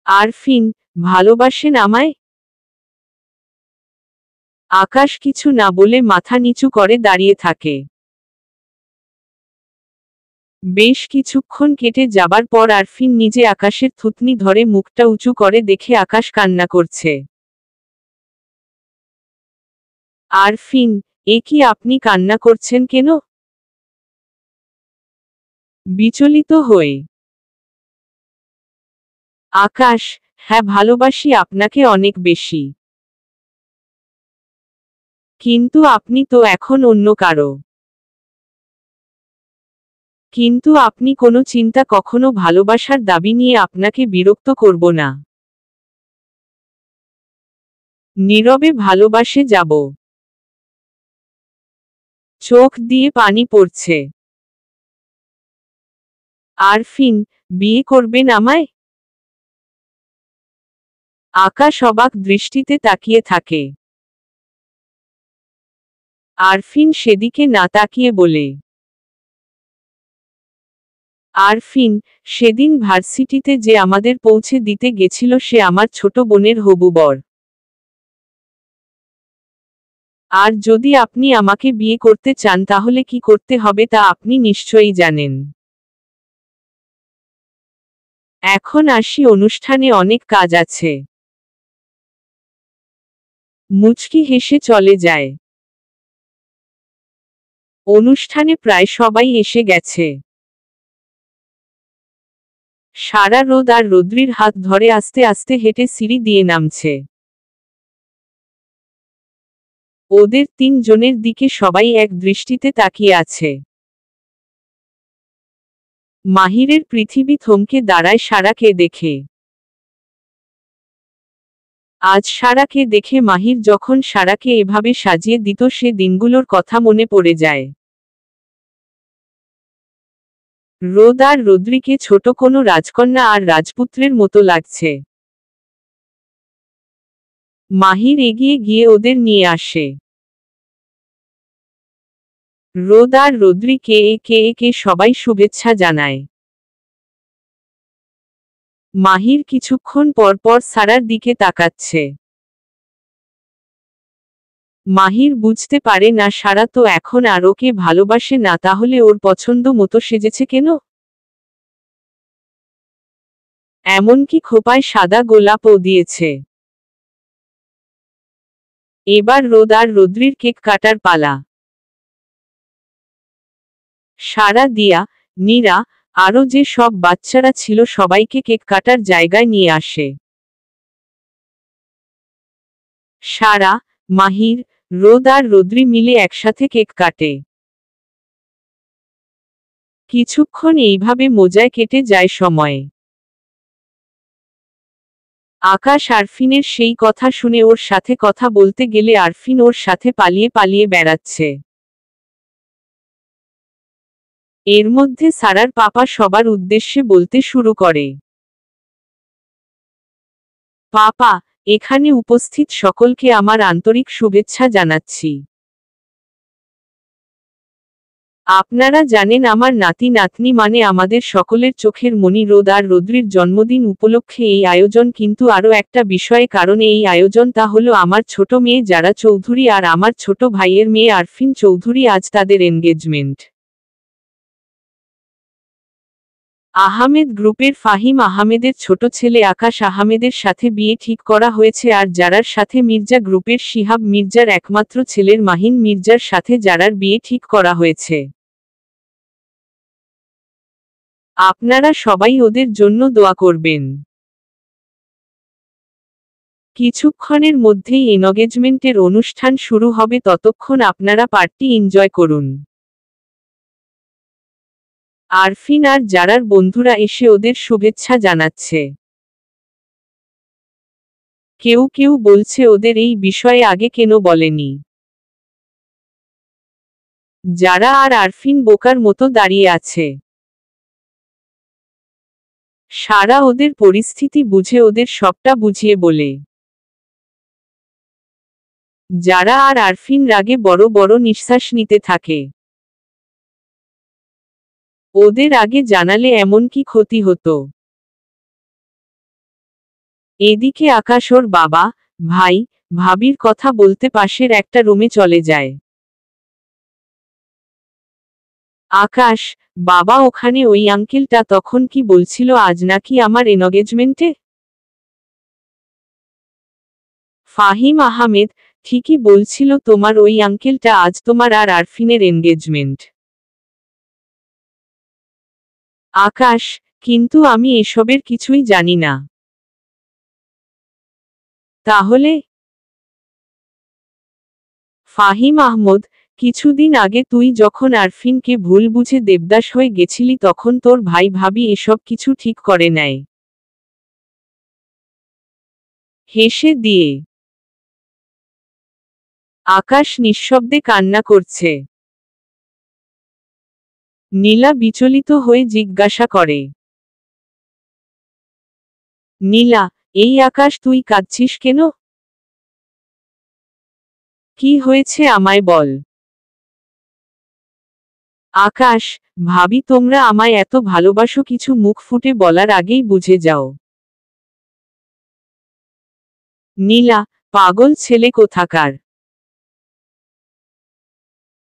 আরফিন, ভালোবাসেন আমায়? আকাশ কিছু না বলে মাথা নিচু করে দাঁড়িয়ে থাকে। বেশ কিছুক্ষণ কেটে যাবার পর আরফিন নিজে আকাশের থুতনি ধরে মুখটা উঁচু করে দেখে আকাশ কান্না করছে। আরফিন, এ কি, আপনি কান্না করছেন কেন? বিচলিত হয়ে আকাশ, হ্যাঁ, ভালোবাসি আপনাকে অনেক বেশি। কিন্তু আপনি তো এখন অন্য কারো। কিন্তু আপনি কোনো চিন্তা, কখনো ভালোবাসার দাবি নিয়ে আপনাকে বিরক্ত করব না। নীরবে ভালোবাসে যাব। চোখ দিয়ে পানি পড়ছে। আরফিন, বিয়ে করবেন আমায়? আকাশ অবাক দৃষ্টিতে তাকিয়ে থাকে। আরফিন সেদিকে না তাকিয়ে বলে, আরফিন, সেদিন ভার্সিটিতে যে আমাদের পৌঁছে দিতে গেছিল সে আমার ছোট বোনের হবু বর। আর যদি আপনি আমাকে বিয়ে করতে চান তাহলে কি করতে হবে তা আপনি নিশ্চয়ই জানেন। এখন আসি, অনুষ্ঠানে অনেক কাজ আছে। মুচকি হেসে চলে যায়। অনুষ্ঠানে প্রায় সবাই এসে গেছে। সারা রোদ আর রোদ্রির হাত ধরে আস্তে আস্তে হেঁটে সিঁড়ি দিয়ে নামছে। ওদের তিনজনের দিকে সবাই এক দৃষ্টিতে তাকিয়ে আছে। মাহিরের পৃথিবী থমকে দাঁড়ায় সারাকে দেখে। আজ সারাকে দেখে মাহির যখন সারাকে এভাবে সাজিয়ে দিত সে দিনগুলোর কথা মনে পড়ে যায়। রোদ আর রোদ্রিকে ছোট কোনো রাজকন্যা আর রাজপুত্রের মতো লাগছে। মাহির এগিয়ে গিয়ে ওদের নিয়ে আসে। রোদ আর রোদ্রিকে একে একে সবাই শুভেচ্ছা জানায়। মাহির কিছুক্ষণ পর পর সারার দিকে তাকাচ্ছে। মাহির বুঝতে পারে না সারা তো এখন আর ওকে ভালোবাসে না, তাহলে ওর পছন্দ মতো সেজেছে কেন? এমনকি খোপায় সাদা গোলাপও দিয়েছে। এবার রোদ আর রোদ্রির কেক কাটার পালা। সারা, দিয়া, নীরা, আরও যে সব বাচ্চারা ছিল সবাইকে কেক কাটার জায়গায় নিয়ে আসে। সারা, মাহির, রোদ আর রোদ্রি মিলে একসাথে কেক কাটে। কিছুক্ষণ এইভাবে মজায় কেটে যায় সময়। আকাশ আরফিনের সেই কথা শুনে ওর সাথে কথা বলতে গেলে আরফিন ওর সাথে পালিয়ে পালিয়ে বেড়াচ্ছে। এর মধ্যে সারার পাপা সবার উদ্দেশ্যে বলতে শুরু করে, পাপা, এখানে উপস্থিত সকলকে আমার আন্তরিক শুভেচ্ছা জানাচ্ছি। আপনারা জানেন আমার নাতি নাতনি মানে আমাদের সকলের চোখের মণি রোদ আর রোদ্রির জন্মদিন উপলক্ষে এই আয়োজন, কিন্তু আরও একটা বিষয়ে কারণে এই আয়োজন, তা হলো আমার ছোট মেয়ে যারা চৌধুরী আর আমার ছোট ভাইয়ের মেয়ে আরফিন চৌধুরী, আজ তাদের এনগেজমেন্ট। আহমেদ গ্রুপের ফাহিম আহমেদের ছোট ছেলে আকাশ আহমেদের সাথে বিয়ে ঠিক করা হয়েছে, আর জারার সাথে মির্জা গ্রুপের শিহাব মির্জার একমাত্র ছেলের মাহিন মির্জার সাথে জারার বিয়ে ঠিক করা হয়েছে। আপনারা সবাই ওদের জন্য দোয়া করবেন। কিছুক্ষণের মধ্যেই এনগেজমেন্টের অনুষ্ঠান শুরু হবে, ততক্ষণ আপনারা পার্টি এনজয় করুন। আরফিন আর জারার বন্ধুরা এসে ওদের শুভেচ্ছা জানাচ্ছে। কেউ কেউ বলছে ওদের এই বিষয়ে আগে কেন বলেনি। জারা আর আরফিন বোকার মতো দাঁড়িয়ে আছে। সারা ওদের পরিস্থিতি বুঝে ওদের সবটা বুঝিয়ে বলে। জারা আর আরফিন রাগে বড় বড় নিঃশ্বাস নিতে থাকে। ওদের আগে জানালে এমন কি ক্ষতি হতো। এদিকে আকাশ ওর বাবা, ভাই, ভাবির কথা বলতে পাশের একটা রুমে চলে যায়। আকাশ, বাবা ওখানে ওই আঙ্কেলটা তখন কি বলছিল আজ নাকি আমার এনগেজমেন্টে? ফাহিম আহমেদ, ঠিকই বলছিল তোমার ওই আঙ্কেলটা আজ তোমার আর আরফিনের এনগেজমেন্ট। আকাশ, কিন্তু আমি এসবের কিছুই জানি না। তাহলে? ফাহিম আহমদ, কিছুদিন আগে তুই যখন আরফিনকে ভুল বুঝে দেবদাস হয়ে গেছিলি তখন তোর ভাই ভাবি এসব কিছু ঠিক করে নেয়। হেসে দিয়ে আকাশ নিঃশব্দে কান্না করছে। নীলা বিচলিত হয়ে জিজ্ঞাসা করে। নীলা, এই আকাশ তুই কাঁদছিস কেন? কি হয়েছে আমায় বল। আকাশ, ভাবি তোমরা আমায় এত ভালোবাসো কিছু মুখ ফুটে বলার আগেই বুঝে যাও। নীলা, পাগল ছেলে কোথাকার।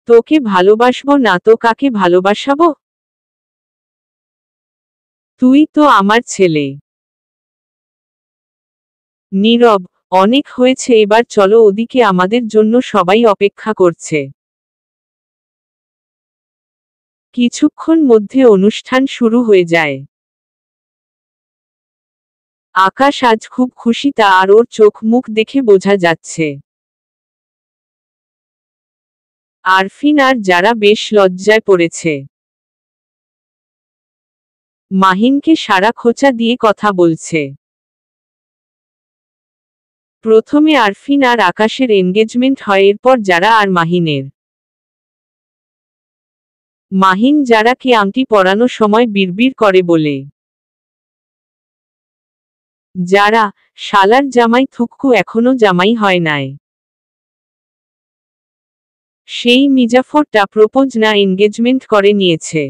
তোকে ভালোবাসবো না তো কাকে ভালোবাসাবো? তুই তো আমার ছেলে। নীরব, অনেক হয়েছে, এবার চলো ওদিকে, আমাদের জন্য সবাই অপেক্ষা করছে। কিছুক্ষণ মধ্যে অনুষ্ঠান শুরু হয়ে যায়। আকাশ আজ খুব খুশি, তা আর ওর চোখ মুখ দেখে বোঝা যাচ্ছে। আরফিন আর যারা বেশ লজ্জায় পড়েছে। মাহিনকে সারা খোঁচা দিয়ে কথা বলছে। প্রথমে আরফিন আর আকাশের এনগেজমেন্ট হয়, এরপর যারা আর মাহিনের। মাহিন যারাকে আংটি পরানো সময় বিড়বিড় করে বলে। যারা, শালার জামাই থুক্কু এখনো জামাই হয় নাই। সেই মিজাফরটা প্রপোজ না এনগেজমেন্ট করে নিয়েছে।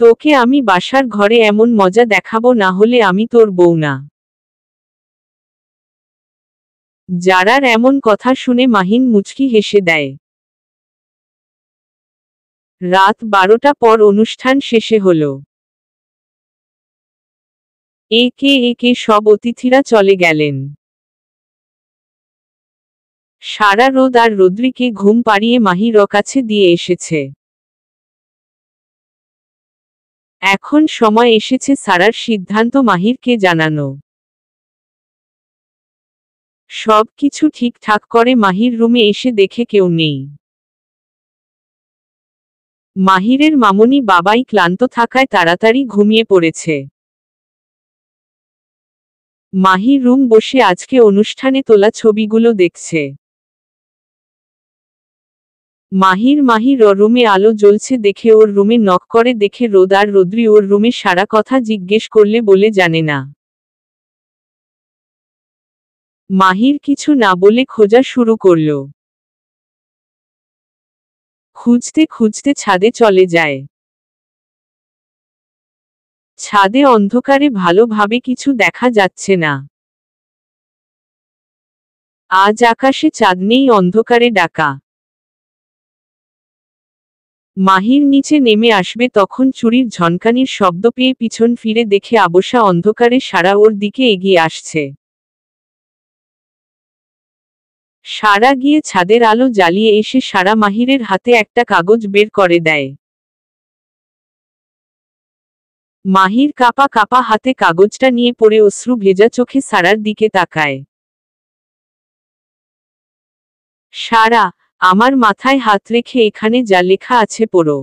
তোকে আমি বাসার ঘরে এমন মজা দেখাবো, না হলে আমি তোর বউ না। যারার এমন কথা শুনে মাহিন মুচকি হেসে দেয়। রাত 12টা পর অনুষ্ঠান শেষে হলো। একে একে সব অতিথিরা চলে গেলেন। সারা রোদ আর রোদ্রিকে ঘুম পাড়িয়ে মাহির কাছে দিয়ে এসেছে। এখন সময় এসেছে সারার সিদ্ধান্ত মাহিরকে জানানো। সব কিছু ঠিকঠাক করে মাহির রুমে এসে দেখে কেউ নেই। মাহিরের মামুনি বাবাই ক্লান্ত থাকায় তাড়াতাড়ি ঘুমিয়ে পড়েছে। মাহির রুম বসে আজকে অনুষ্ঠানে তোলা ছবিগুলো দেখছে। মাহির ওর রুমে আলো জ্বলছে দেখে ওর রুমে নক করে, দেখে রোদ আর রোদ্রি ওর রুমে সারা কথা জিজ্ঞেস করলে বলে জানে না। মাহির কিছু না বলে খোঁজা শুরু করল। খুঁজতে খুঁজতে ছাদে চলে যায়। ছাদে অন্ধকারে ভালোভাবে কিছু দেখা যাচ্ছে না। আজ আকাশে চাঁদ নেই, অন্ধকারে ঢাকা। মাহির নিচে নেমে আসবে তখন চুরির ঝনকানির শব্দ পেয়ে পিছন ফিরে দেখে আবসা অন্ধকারে সারা ওর দিকে এগিয়ে আসছে। সারা গিয়ে ছাদের আলো জ্বালিয়ে এসে সারা মাহিরের হাতে একটা কাগজ বের করে দেয়। মাহির কাপা কাপা হাতে কাগজটা নিয়ে পড়ে অশ্রু ভেজা চোখে সারার দিকে তাকায়। সারা, আমার মাথায় হাত রেখে এখানে যা লেখা আছে পড়ো।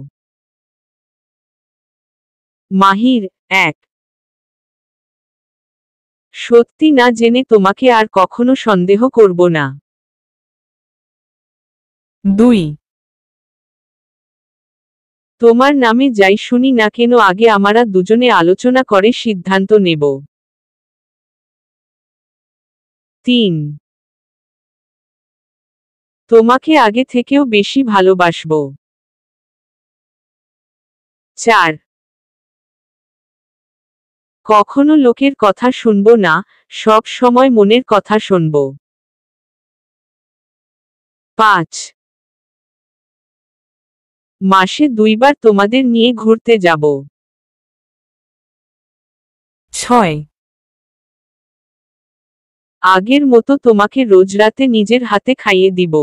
মাহির, 1 সত্যি না জেনে তোমাকে আর কখনো সন্দেহ করব না। 2 তোমার নামে যাই শুনি না কেন আগে আমরা দুজনে আলোচনা করে সিদ্ধান্ত নেব। 3 তোমাকে আগে থেকেও বেশি ভালোবাসবো। 4 কখনো লোকের কথা শুনবো না, সব সময় মনের কথা শুনবো। 5 মাসে 2 বার তোমাদের নিয়ে ঘুরতে যাব। 6 আগের মতো তোমাকে রোজ রাতে নিজের হাতে খাইয়ে দিব।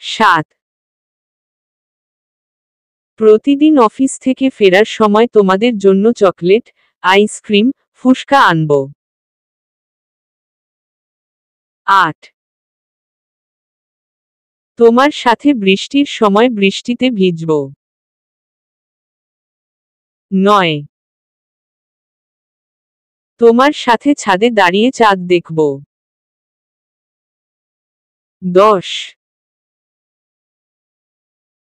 7 প্রতিদিন অফিস থেকে ফেরার সময় তোমাদের জন্য চকলেট, আইসক্রিম, ফুসকা আনব। 8 তোমার সাথে বৃষ্টির সময় বৃষ্টিতে ভিজব। 9 তোমার সাথে ছাদে দাঁড়িয়ে চাঁদ দেখব। 10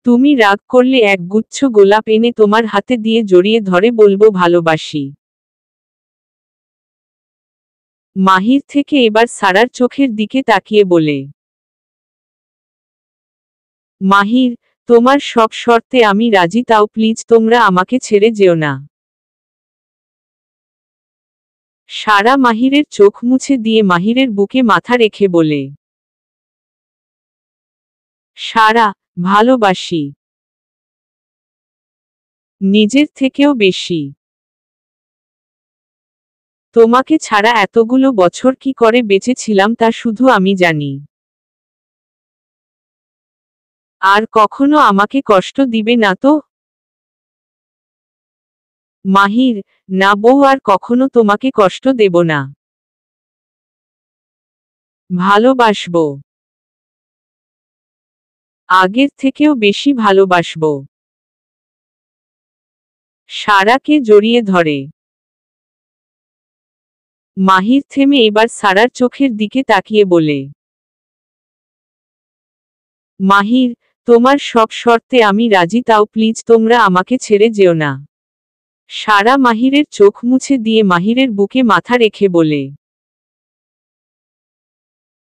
তুমি রাগ করলে এক গুচ্ছ গোলাপ এনে তোমার হাতে দিয়ে জড়িয়ে ধরে বলবো ভালোবাসি। মাহির থেকে এবার সারার চোখের দিকে তাকিয়ে বলে, মাহির, তোমার সব শর্তে আমি রাজি, তাও প্লিজ তোমরা আমাকে ছেড়ে যেও না। সারা মাহিরের চোখ মুছে দিয়ে মাহিরের বুকে মাথা রেখে বলে, সারা, ভালোবাসি। নিজের থেকেও বেশি। তোমাকে ছাড়া এতগুলো বছর কি করে বেঁচে ছিলাম তা শুধু আমি জানি। আর কখনো আমাকে কষ্ট দিবে না তো? মাহির, না বউ, আর কখনো তোমাকে কষ্ট দেব না। ভালোবাসবো। আগের থেকেও বেশি ভালোবাসবো। সারাকে জড়িয়ে ধরে মাহির থেমে এবার সারার চোখের দিকে তাকিয়ে বলে, মাহির, তোমার সব শর্তে আমি রাজি, তাও প্লিজ তোমরা আমাকে ছেড়ে যেও না। সারা মাহিরের চোখ মুছে দিয়ে মাহিরের বুকে মাথা রেখে বলে,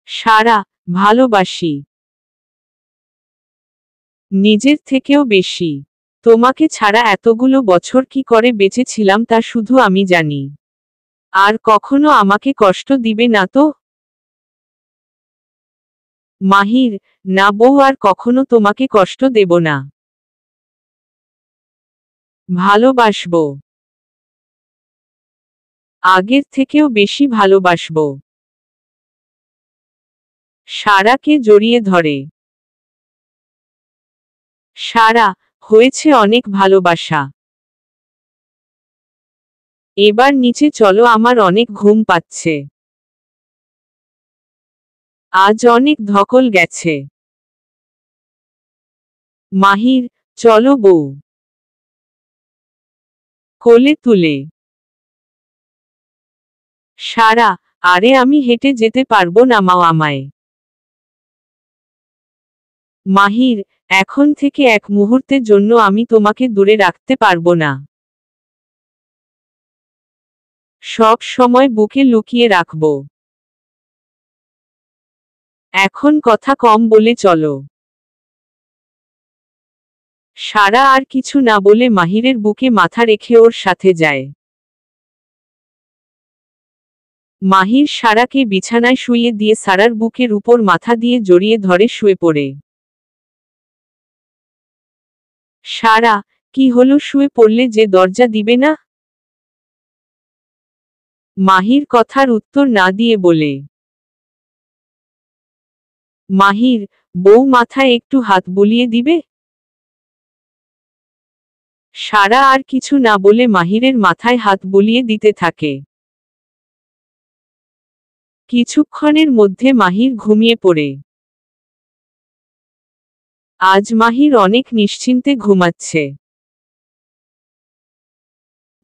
সারা, ভালোবাসি। নিজের থেকেও বেশি। তোমাকে ছাড়া এতগুলো বছর কি করে বেঁচে ছিলাম তা শুধু আমি জানি। আর কখনো আমাকে কষ্ট দিবে না তো? মাহির, না বউ, আর কখনো তোমাকে কষ্ট দেব না। ভালোবাসবো। আগের থেকেও বেশি ভালোবাসবো। সারাকে জড়িয়ে ধরে সারা, হয়েছে অনেক ভালোবাসা। এবার নিচে চলো, আমার অনেক ঘুম পাচ্ছে। আজ অনেক ধকল গেছে। মাহির, চলো বউ। কোলে তুলে সারা, আরে আমি হেঁটে যেতে পারবো না, মাও আমায়। মাহির, এখন থেকে এক মুহূর্তের জন্য আমি তোমাকে দূরে রাখতে পারবো না। সব সময় বুকে লুকিয়ে রাখবো। এখন কথা কম বলে চলো। সারা আর কিছু না বলে মাহিরের বুকে মাথা রেখে ওর সাথে যায়। মাহির সারাকে বিছানায় শুইয়ে দিয়ে সারার বুকের উপর মাথা দিয়ে জড়িয়ে ধরে শুয়ে পড়ে। সারা, কি হলো, শুয়ে পড়লে যে, দরজা দিবে না? মাহির কথার উত্তর না দিয়ে বলে। মাহির, বউ মাথায় একটু হাত বুলিয়ে দিবে? সারা আর কিছু না বলে মাহিরের মাথায় হাত বুলিয়ে দিতে থাকে। কিছুক্ষণের মধ্যে মাহির ঘুমিয়ে পড়ে। আজ মাহির অনেক নিশ্চিন্তে ঘুমাচ্ছে।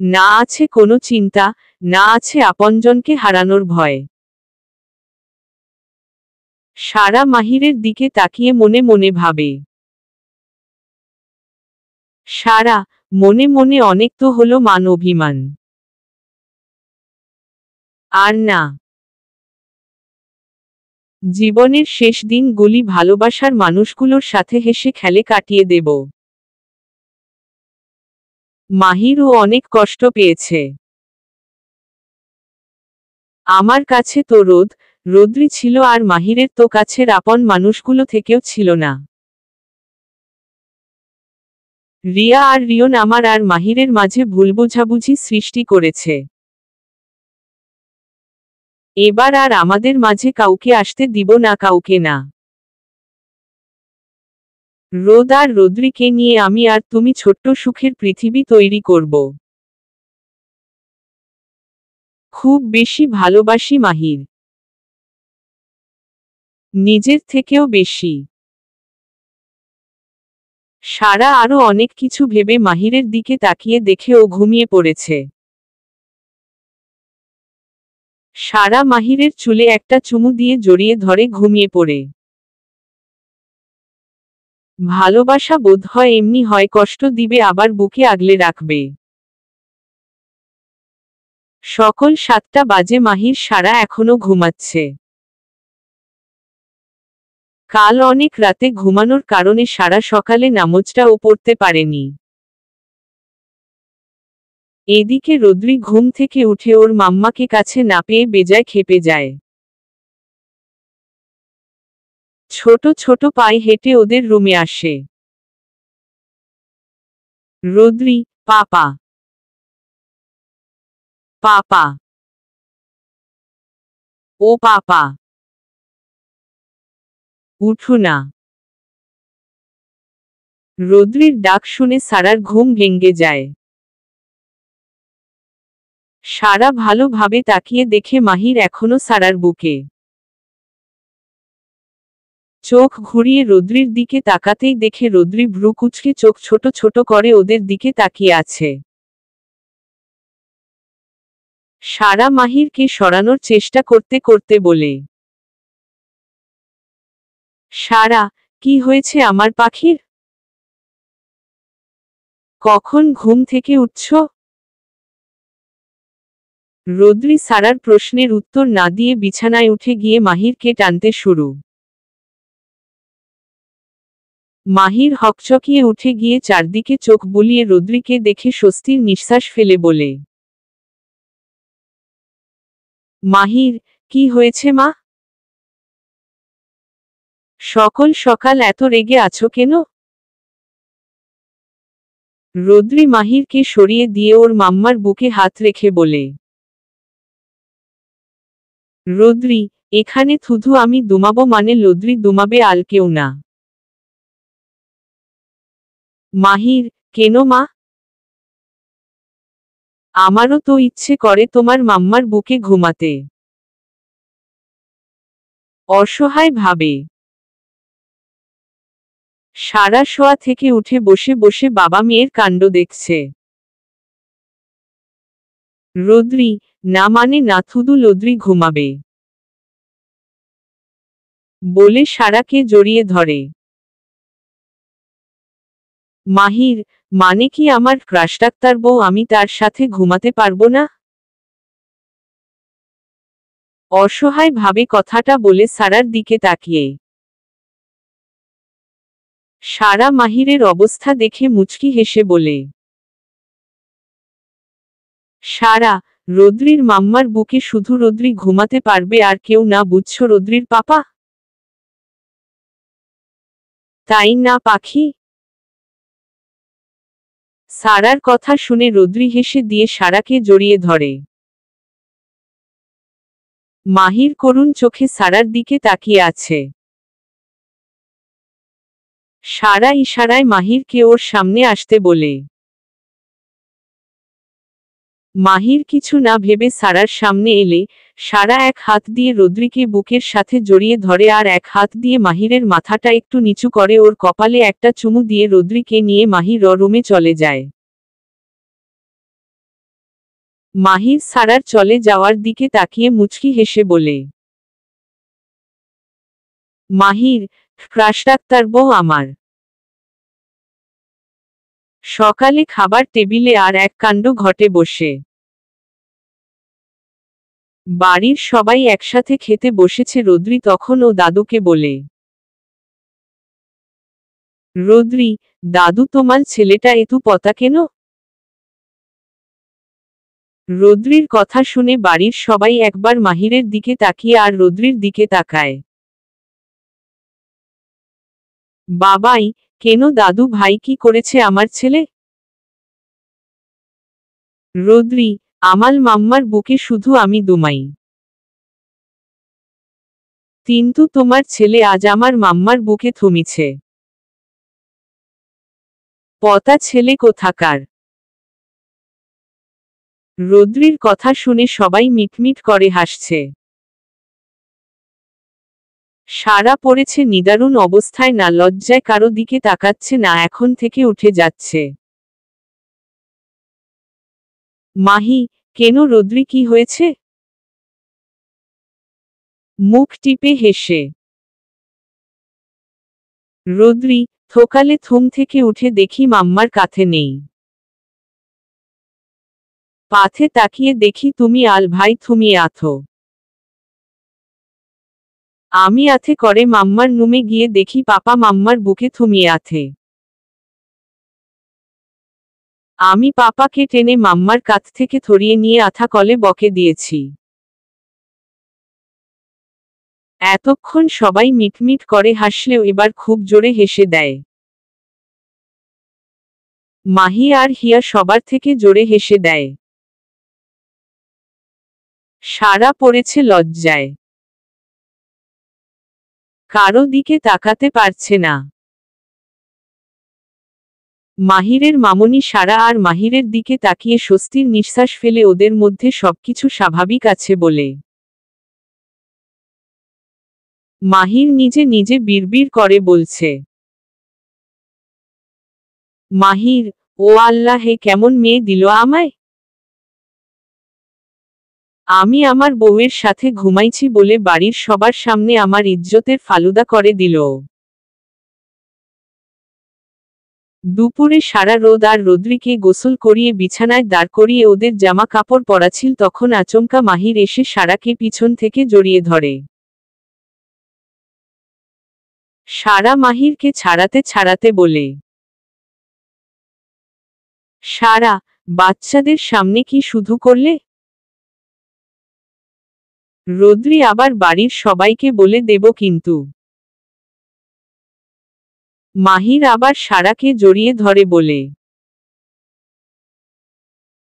না আছে কোনো চিন্তা, না আছে আপনজনকে হারানোর ভয়। সারা মাহিরের দিকে তাকিয়ে মনে মনে ভাবে। সারা, মনে মনে অনেক তো হলো মান অভিমান। আর না। জীবনের শেষ দিনগুলি ভালোবাসার মানুষগুলোর সাথে হেসে খেলে কাটিয়ে দেব। মাহিরও অনেক কষ্ট পেয়েছে। আমার কাছে তো রোদ্রি ছিল, আর মাহিরের তো কাছের আপন মানুষগুলো থেকেও ছিল না। রিয়া আর রিয়ন আমার আর মাহিরের মাঝে ভুল বোঝাবুঝি সৃষ্টি করেছে। এবার আর আমাদের মাঝে কাউকে আসতে দিব না, কাউকে না। রোদ আর রোদ্রিকে নিয়ে আমি আর তুমি ছোট্ট সুখের পৃথিবী তৈরি করব। খুব বেশি ভালোবাসি মাহির। নিজের থেকেও বেশি। সারা আরো অনেক কিছু ভেবে মাহিরের দিকে তাকিয়ে দেখে ও ঘুমিয়ে পড়েছে। সারা মাহিরের চুলে একটা চুমু দিয়ে জড়িয়ে ধরে ঘুমিয়ে পড়ে। ভালোবাসা বোধ হয় এমনি হয়, কষ্ট দিবে আবার বুকে আগলে রাখবে। সকাল 7টা বাজে, মাহির সারা এখনো ঘুমাচ্ছে। কাল অনেক রাতে ঘুমানোর কারণে সারা সকালে নামাজটাও পড়তে পারেনি। এদিকে রোদ্রি ঘুম থেকে উঠে ওর মাম্মাকে কাছে না পেয়ে বেজায় ক্ষেপে যায়। ছোট ছোট পায়ে হেঁটে ওদের রুমে আসে। রোদ্রি, পাপা, পাপা, ও পাপা, উঠো না। রোদ্রির ডাক শুনে সারার ঘুম ভেঙে যায়। সারা ভালোভাবে তাকিয়ে দেখে মাহির এখনো সারার বুকে। চোখ ঘুরিয়ে রোদ্রির দিকে তাকাতেই দেখে রোদ্রি ভ্রু কুঁচকে চোখ ছোট ছোট করে ওদের দিকে তাকিয়ে আছে। সারা মাহিরকে সরানোর চেষ্টা করতে করতে বলে। সারা, কি হয়েছে আমার পাখির? কখন ঘুম থেকে উঠছ? রোদ্রি সারার প্রশ্নের উত্তর না দিয়ে বিছানায় উঠে গিয়ে মাহিরকে টানতে শুরু। মাহির হকচকিয়ে উঠে গিয়ে চারদিকে চোখ বুলিয়ে রোদ্রিকে দেখে স্বস্তির নিঃশ্বাস ফেলে বলে। মাহির, কি হয়েছে মা? সকাল সকাল এত রেগে আছো কেন? রোদ্রি মাহিরকে সরিয়ে দিয়ে ওর মাম্মার বুকে হাত রেখে বলে। রোদ্রি, এখানে থুধু আমি দুমাবো মানে রোদ্রি দুমাবে, আল কেউ না। মাহির, কেন মা? আমারও তো ইচ্ছে করে তোমার মাম্মার বুকে ঘুমাতে। অসহায় ভাবে। সারা শোয়া থেকে উঠে বসে বসে বাবা মেয়ের কাণ্ড দেখছে। রোদ্রি, না মানে না, থুদু রোদ্রি ঘুমাবে বলে সারাকে জড়িয়ে ধরে। মাহির, মানে কি আমার ক্রাশ ডাক্তার বউ, আমি তার সাথে ঘুমাতে পারবো না? অসহায় ভাবে কথাটা বলে সারার দিকে তাকিয়ে। সারা মাহিরের অবস্থা দেখে মুচকি হেসে বলে। সারা, রোদ্রির মাম্মার বুকে শুধু রোদ্রি ঘুমাতে পারবে আর কেউ না, বুঝছো রোদ্রির পাপা? তাই না পাখি? সারার কথা শুনে রোদ্রি হেসে দিয়ে সারাকে জড়িয়ে ধরে। মাহির করুণ চোখে সারার দিকে তাকিয়ে আছে। সারা ইশারায় মাহিরকে ওর সামনে আসতে বলে। মাহির কিছু না ভেবে সারার সামনে এলে সারা এক হাত দিয়ে রোদ্রিকে বুকের সাথে জড়িয়ে ধরে আর এক হাত দিয়ে মাহিরের মাথাটা একটু নিচু করে ওর কপালে একটা চুমু দিয়ে রোদ্রিকে নিয়ে মাহির রুমে চলে যায়। মাহির সারার চলে যাওয়ার দিকে তাকিয়ে মুচকি হেসে বলে, মাহির, ক্রাশ ডাক্তার বউ আমার। সকালে খাবার টেবিলে আর এক কাণ্ড ঘটে বসে। বাড়ির সবাই একসাথে খেতে বসেছে। রোদ্রি তখন ও দাদুকে বলে, রোদ্রি, দাদু তোমার ছেলেটা এতু পতা কেন? রোদ্রির কথা শুনে বাড়ির সবাই একবার মাহিরের দিকে তাকিয়ে আর রোদ্রির দিকে তাকায়। বাবাই, কেন দাদু ভাই কি করেছে আমার ছেলে? রোদ্রি, আমার মাম্মার বুকে শুধু আমি দুমাই। কিন্তু তোমার ছেলে আজ আমার মাম্মার বুকে থমিছে। পতা ছেলে কোথাকার। রোদ্রির কথা শুনে সবাই মিটমিট করে হাসছে। সারা পড়েছে নিদারুণ অবস্থায়, না লজ্জায় কারো দিকে তাকাচ্ছে না এখন থেকে উঠে যাচ্ছে। মাহি, কেন রোদ্রি কি হয়েছে? মুখ টিপে হেসে রোদ্রি, থোকালে থুম থেকে উঠে দেখি মাম্মার কাছে নেই। পাথে তাকিয়ে দেখি তুমি আল ভাই থুমিয়ে আথো। আমি আথে করে মাম্মার নুমে গিয়ে দেখি পাপা মাম্মার বুকে থুমিয়ে আথে। আমি পাপাকে টেনে মাম্মার কাছ থেকে ধরিয়ে নিয়ে আথা কলে বকে দিয়েছি। এতক্ষণ সবাই মিটমিট করে হাসলেও এবার খুব জোরে হেসে দেয়। মাহি আর হিয়া সবার থেকে জোরে হেসে দেয়। সারা পড়েছে লজ্জায়। কারো দিকে তাকাতে পারছে না। মাহিরের মামনি সারা আর মাহিরের দিকে তাকিয়ে স্বস্তির নিঃশ্বাস ফেলে ওদের মধ্যে সবকিছু স্বাভাবিক আছে বলে। মাহির নিজে নিজে বিড়বিড় করে বলছে, মাহির, ও আল্লাহ, হে কেমন মেয়ে দিল আমায়। আমি আমার বউয়ের সাথে ঘুমাইছি বলে বাড়ির সবার সামনে আমার ইজ্জতের ফালুদা করে দিল। দুপুরে সারা রোদ আর রোদ্রিকে গোসল করিয়ে বিছানায় দাঁড় করিয়ে ওদের জামা কাপড় পরাছিল তখন আচমকা মাহির এসে সারাকে পিছন থেকে জড়িয়ে ধরে। সারা মাহিরকে ছাড়াতে ছাড়াতে বলে, সারা, বাচ্চাদের সামনে কি শুধু করলে? রোদ্রি আবার বাড়ির সবাইকে বলে দেব কিন্তু। মাহির আবার সারাকে জড়িয়ে ধরে বলে,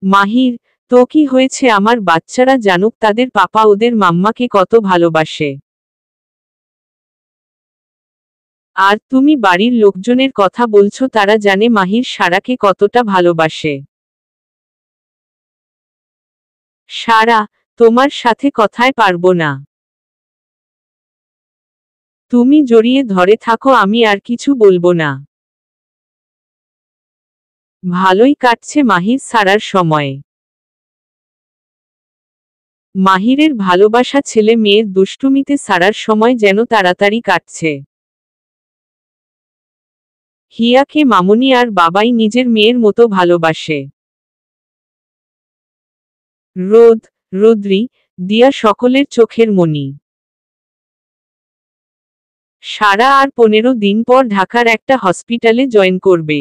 মাহির, তো কি হয়েছে? আমার বাচ্চারা জানুক তাদের পাপা ওদের মাম্মাকে কত ভালোবাসে। আর তুমি বাড়ির লোকজনের কথা বলছো, তারা জানে মাহির সারাকে কতটা ভালোবাসে। সারা, তোমার সাথে কথায় পারবো না। তুমি জড়িয়ে ধরে থাকো, আমি আর কিছু বলবো না। ভালোই কাটছে মাহির সারার সময়। মাহিরের ভালোবাসা ছেলে মেয়ের দুষ্টুমিতে সারার সময় যেন তাড়াতাড়ি কাটছে। হিয়াকে মামনি আর বাবাই নিজের মেয়ের মতো ভালোবাসে। রোদ, রোদ্রি, দিয়া সকলের চোখের মণি। সারা আর 15 দিন পর ঢাকার একটা হসপিটালে জয়েন করবে।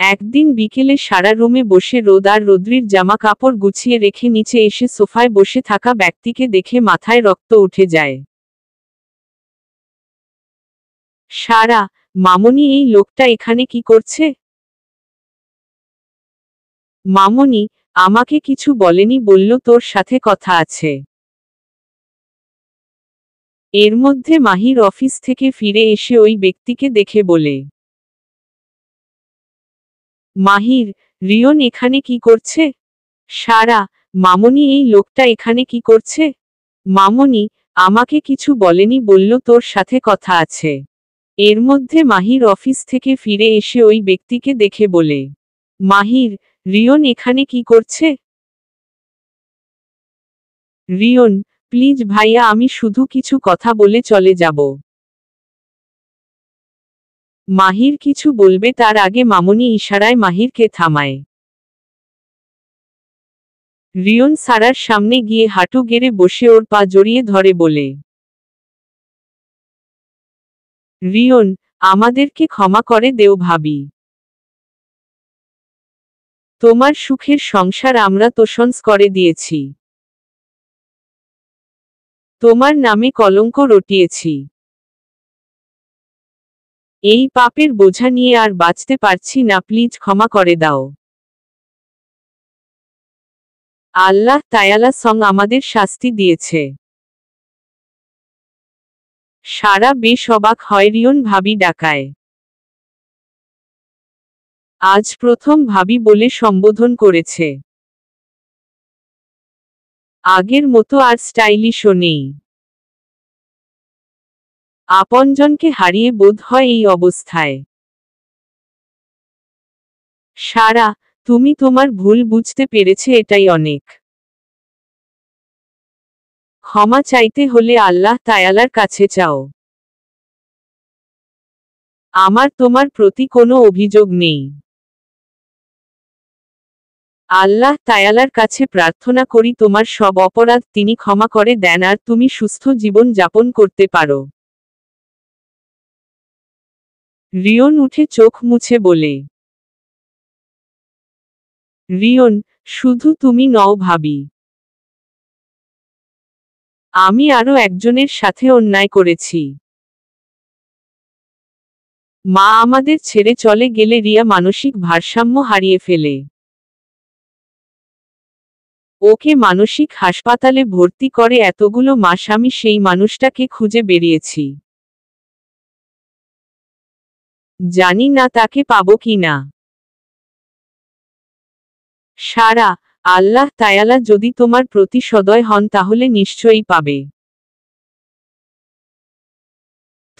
একদিন বিকেলে সারা রুমে বসে রোদ আর রোদ্রির জামা কাপড় গুছিয়ে রেখে নিচে এসে সোফায় বসে থাকা ব্যক্তিকে দেখে মাথায় রক্ত উঠে যায়। সারা, মামনি, এই লোকটা এখানে কি করছে? মামনি, আমাকে কিছু বলেনি, বলল তোর সাথে কথা আছে। এর মধ্যে মাহির অফিস থেকে ফিরে এসে ওই ব্যক্তিকে দেখে বলে, মাহির, রিয়ন এখানে কি করছে? সারা, মামনি, এই লোকটা এখানে কি করছে? মামনি, আমাকে কিছু বলেনি, বলল তোর সাথে কথা আছে। এর মধ্যে মাহির অফিস থেকে ফিরে এসে ওই ব্যক্তিকে দেখে বলে, মাহির, রিয়ন এখানে কি করছে? রিয়ন, প্লিজ ভাইয়া, আমি শুধু কিছু কথা বলে চলে যাব। মাহির কিছু বলবে তার আগে মামনি ইশারায় মাহিরকে থামায়। রিয়ন সারার সামনে গিয়ে হাঁটু গেড়ে বসে ওর পা জড়িয়ে ধরে বলে, রিয়ন, আমাদেরকে ক্ষমা করে দেও ভাবি। তোমার সুখের সংসার আমরা তোষণ করে দিয়েছি। তোমার নামে কলঙ্ক রটিয়েছি। এই পাপের বোঝা নিয়ে আর বাঁচতে পারছি না, প্লিজ ক্ষমা করে দাও। আল্লাহ তায়ালা আমাদের শাস্তি দিয়েছে। সারা বেশ অবাক হয় রিয়ন ভাবি ডাকায়। আজ প্রথম ভাবি বলে সম্বোধন করেছে। আগের মতো আর স্টাইলিশও নেই। আপনজনকে হারিয়ে বোধ হয় এই অবস্থায়। সারা, তুমি তোমার ভুল বুঝতে পেরেছে, এটাই অনেক। ক্ষমা চাইতে হলে আল্লাহ তায়ালার কাছে চাও। আমার তোমার প্রতি কোনো অভিযোগ নেই। আল্লাহ তায়ালার কাছে প্রার্থনা করি তোমার সব অপরাধ তিনি ক্ষমা করে দেন আর তুমি সুস্থ জীবন যাপন করতে পারো। রিয়ন উঠে চোখ মুছে বলে, রিয়ন, শুধু তুমি নও ভাবি। আমি আরো একজনের সাথে অন্যায় করেছি। মা আমাদের ছেড়ে চলে গেলে রিয়া মানসিক ভারসাম্য হারিয়ে ফেলে। ওকে মানসিক হাসপাতালে ভর্তি করে এতগুলো মাস আমি সেই মানুষটাকে খুঁজে বেরিয়েছি। জানি না তাকে পাবো কি না। সারা, আল্লাহ তায়ালা যদি তোমার প্রতি সদয় হন তাহলে নিশ্চয়ই পাবে।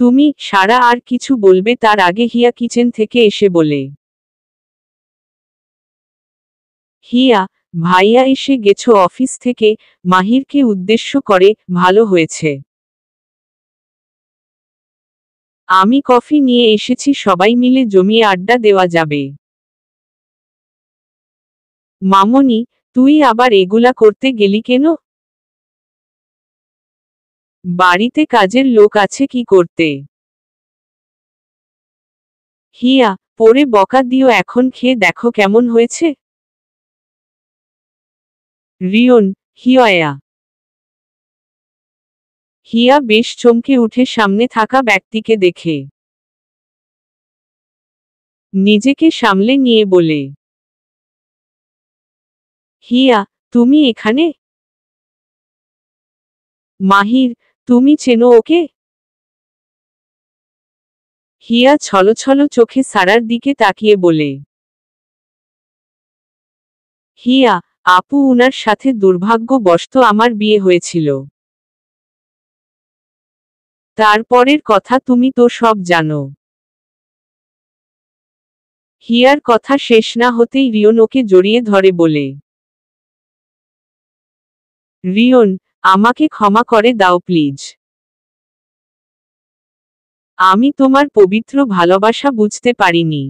তুমি, সারা আর কিছু বলবে তার আগে হিয়া কিচেন থেকে এসে বলে, হিয়া, ভাইয়া এসে গেছো অফিস থেকে? মাহিরকে উদ্দেশ্য করে, ভালো হয়েছে। আমি কফি নিয়ে এসেছি, সবাই মিলে জমিয়ে আড্ডা দেওয়া যাবে। মামনি, তুই আবার এগুলা করতে গেলি কেন? বাড়িতে কাজের লোক আছে কি করতে? হিয়া, পরে বকা দিও, এখন খেয়ে দেখো কেমন হয়েছে। রিয়ন, হিয়া। হিয়া বেশ চমকে উঠে সামনে থাকা ব্যক্তিকে দেখে। নিজেকে সামলে নিয়ে বলে, হিয়া, তুমি এখানে? মাহির, তুমি চেনো ওকে? হিয়া ছলছল চোখে সারার দিকে তাকিয়ে বলে, হিয়া, আপু, উনার সাথে দুর্ভাগ্যবশত আমার বিয়ে হয়েছিল। তারপরের কথা তুমি তো সব জানো। হিয়ার কথা শেষ না হতেই রিয়ন ওকে জড়িয়ে ধরে বলে, রিয়ন, আমাকে ক্ষমা করে দাও প্লিজ। আমি তোমার পবিত্র ভালোবাসা বুঝতে পারিনি।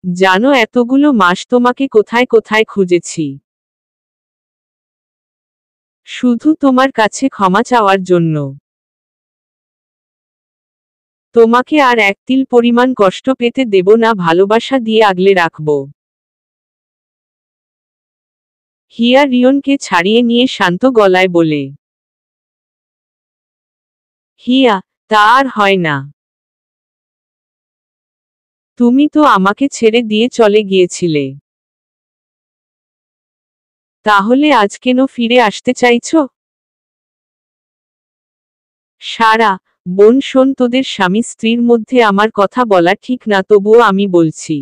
জানো এতগুলো মাস তোমাকে কোথায় কোথায় খুঁজেছি, শুধু তোমার কাছে ক্ষমা চাওয়ার জন্য। তোমাকে আর এক তিল পরিমাণ কষ্ট পেতে দেব না, ভালোবাসা দিয়ে আগলে রাখব। হিয়া রিয়নকে ছাড়িয়ে নিয়ে শান্ত গলায় বলে, হিয়া, তা আর হয় না। তুমি তো আমাকে ছেড়ে দিয়ে চলে গিয়েছিলে। তাহলে আজ কেন ফিরে আসতে চাইছো? সারা, বোন শোন, তোদের স্বামী স্ত্রীর মধ্যে আমার কথা বলা ঠিক না, তবুও আমি বলছি।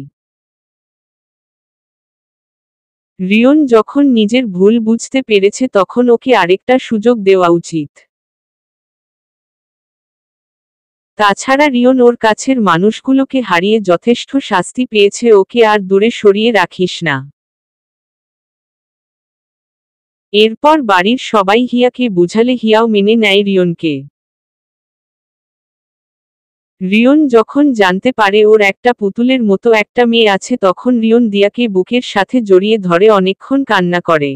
রিয়ন যখন নিজের ভুল বুঝতে পেরেছে তখন ওকে আরেকটা সুযোগ দেওয়া উচিত। তাছাড়া রিয়ন ওর কাছের মানুষগুলোকে হারিয়ে যথেষ্ট শাস্তি পেয়েছে, ওকে আর দূরে সরিয়ে রাখিস না। এরপর বাড়ির সবাই হিয়াকে বুঝালে হিয়াও মেনে নেয় রিয়নকে। রিয়ন যখন জানতে পারে ওর একটা পুতুলের মতো একটা মেয়ে আছে তখন রিয়ন দিয়াকে বুকের সাথে জড়িয়ে ধরে অনেকক্ষণ কান্না করে।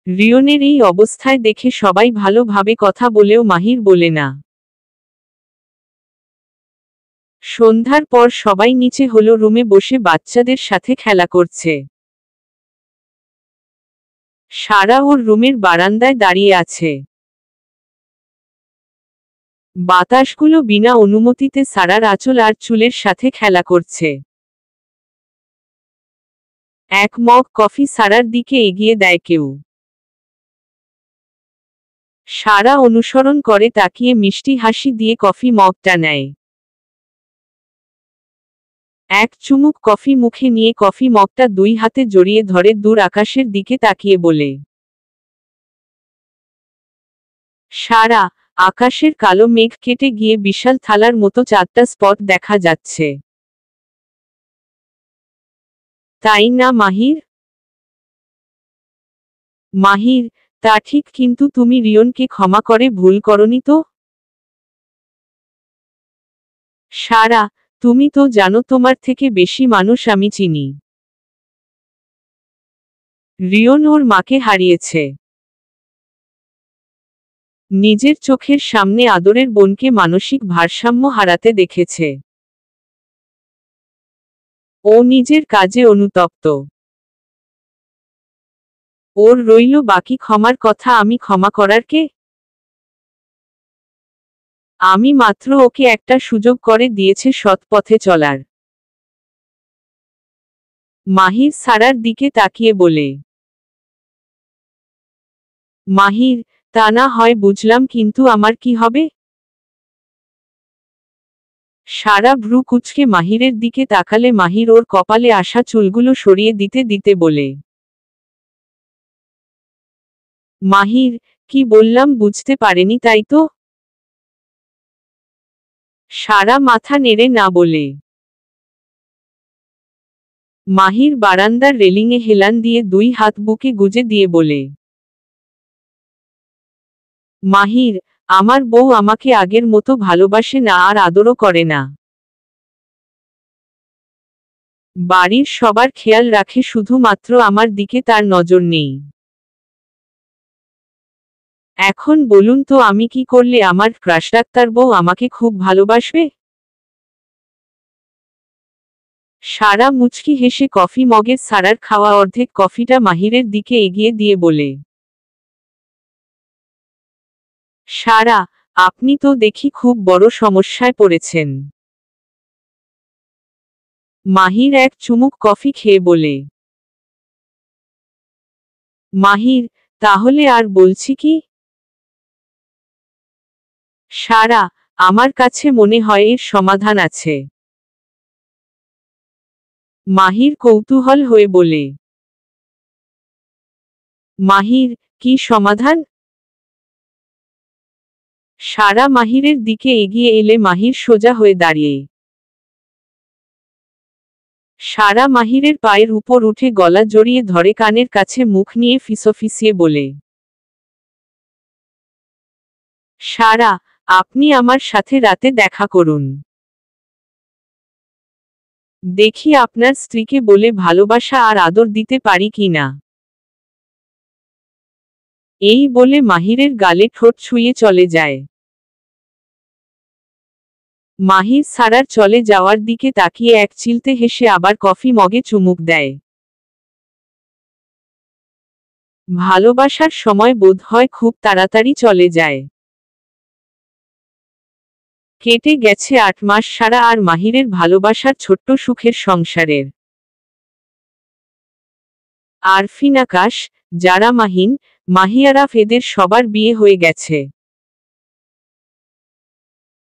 রিয়নের এই অবস্থায় দেখে সবাই ভালোভাবে কথা বলেও মাহির বলে না। সন্ধ্যার পর সবাই নিচে হলো রুমে বসে বাচ্চাদের সাথে খেলা করছে। সারা ওর রুমের বারান্দায় দাঁড়িয়ে আছে। বাতাসগুলো বিনা অনুমতিতে সারার আঁচল আর চুলের সাথে খেলা করছে। এক মগ কফি সারার দিকে এগিয়ে দেয় কেউ। সারা অনুসরণ করে তাকিয়ে মিষ্টি হাসি দিয়ে কফি মগটা নেয়। এক চুমুক কফি মুখে নিয়ে কফি মগটা দুই হাতে জড়িয়ে ধরে দূর আকাশের দিকে তাকিয়ে বলে, সারা, আকাশের কালো মেঘ কেটে গিয়ে বিশাল থালার মতো চারটা স্পট দেখা যাচ্ছে। তাই না মাহির? মাহির, তা ঠিক, কিন্তু তুমি রিয়নকে ক্ষমা করে ভুল করনি তো? সারা, তুমি তো জানো তোমার থেকে বেশি মানুষ আমি চিনি। রিয়ন ওর মাকে হারিয়েছে। নিজের চোখের সামনে আদরের বোনকে মানসিক ভারসাম্য হারাতে দেখেছে। ও নিজের কাজে অনুতপ্ত। ওর রইল বাকি ক্ষমার কথা, আমি ক্ষমা করার কে? আমি মাত্র ওকে একটা সুযোগ করে দিয়েছে সৎ পথে চলার। মাহির সারার দিকে তাকিয়ে বলে, মাহির, তা না হয় বুঝলাম, কিন্তু আমার কি হবে? সারা ভ্রু কুঁচকে মাহিরের দিকে তাকালে মাহির ওর কপালে আসা চুলগুলো সরিয়ে দিতে দিতে বলে, মাহির, কি বললাম বুঝতে পারেনি তাই তো? সারা মাথা নেড়ে না বলে। মাহির বারান্দার রেলিংয়ে হেলান দিয়ে দুই হাত বুকে গুজে দিয়ে বলে, মাহির, আমার বউ আমাকে আগের মতো ভালোবাসে না আর আদরও করে না। বাড়ির সবার খেয়াল রাখে, শুধুমাত্র আমার দিকে তার নজর নেই। এখন বলুন তো আমি কি করলে আমার ক্রাশ ডাক্তার বউ আমাকে খুব ভালোবাসবে? সারা মুচকি হেসে কফি মগের সারার খাওয়া অর্ধেক কফিটা মাহিরের দিকে এগিয়ে দিয়ে বলে, সারা, আপনি তো দেখি খুব বড় সমস্যায় পড়েছেন। মাহির এক চুমুক কফি খেয়ে বলে, মাহির, তাহলে আর বলছি কি? সারা, আমার কাছে মনে হয় এর সমাধান আছে। মাহির কৌতূহল হয়ে বলে, মাহির, কি সমাধান? সারা মাহিরের দিকে এগিয়ে এলে মাহির সোজা হয়ে দাঁড়িয়ে। সারা মাহিরের পায়ের উপর উঠে গলা জড়িয়ে ধরে কানের কাছে মুখ নিয়ে ফিসফিসিয়ে বলে, সারা, আপনি আমার সাথে রাতে দেখা করুন। দেখি আপনার স্ত্রীকে বলে ভালোবাসা আর আদর দিতে পারি কি না। এই বলে মাহিরের গালে ঠোঁট ছুঁয়ে চলে যায়। মাহির সারার চলে যাওয়ার দিকে তাকিয়ে এক চিলতে হেসে আবার কফি মগে চুমুক দেয়। ভালোবাসার সময় বোধ হয় খুব তাড়াতাড়ি চলে যায়। কেটে গেছে 8 মাস সারা আর মাহিরের ভালোবাসার ছোট্ট সুখের সংসারের। আরফিন, আকাশ, যারা, মাহিন, মাহিয়ারাফ এদের সবার বিয়ে হয়ে গেছে।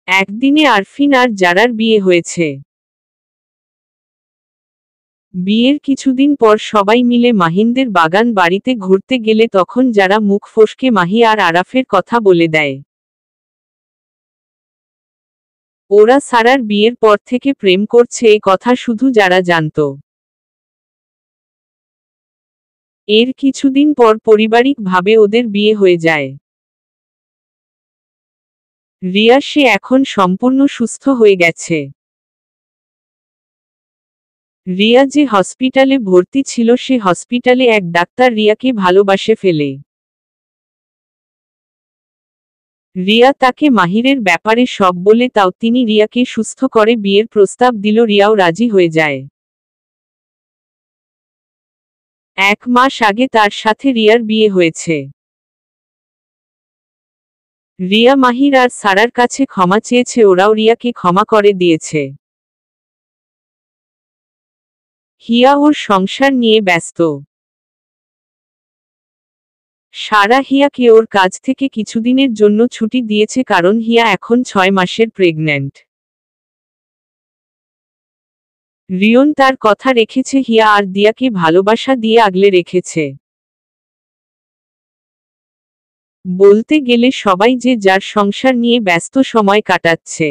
একদিনে আরফিন আর যারার বিয়ে হয়েছে। বিয়ের কিছুদিন পর সবাই মিলে মাহিনদের বাগান বাড়িতে ঘুরতে গেলে তখন যারা মুখ ফসকে মাহি আর আরাফের কথা বলে দেয়। ওরা সারার বিয়ের পর থেকে প্রেম করছে এ কথা শুধু যারা জানত। এর কিছুদিন পর পারিবারিকভাবে ওদের বিয়ে হয়ে যায়। রিয়া, সে এখন সম্পূর্ণ সুস্থ হয়ে গেছে। রিয়া যে হসপিটালে ভর্তি ছিল সে হসপিটালে এক ডাক্তার রিয়াকে ভালোবাসে ফেলে। রিয়া তাকে মাহিরের ব্যাপারে সব বলে তাও তিনি রিয়াকে সুস্থ করে বিয়ের প্রস্তাব দিল। রিয়াও রাজি হয়ে যায়। 1 মাস আগে তার সাথে রিয়ার বিয়ে হয়েছে। রিয়া মাহির আর সারার কাছে ক্ষমা চেয়েছে, ওরাও রিয়াকে ক্ষমা করে দিয়েছে। হিয়া ওর সংসার নিয়ে ব্যস্ত। সারা হিয়াকে ওর কাজ থেকে কিছুদিনের জন্য ছুটি দিয়েছে কারণ হিয়া এখন 6 মাসের প্রেগন্যান্ট। রিয়ন তার কথা রেখেছে, হিয়া আর দিয়াকে ভালোবাসা দিয়ে আগলে রেখেছে। বলতে গেলে সবাই যে যার সংসার নিয়ে ব্যস্ত সময় কাটাচ্ছে।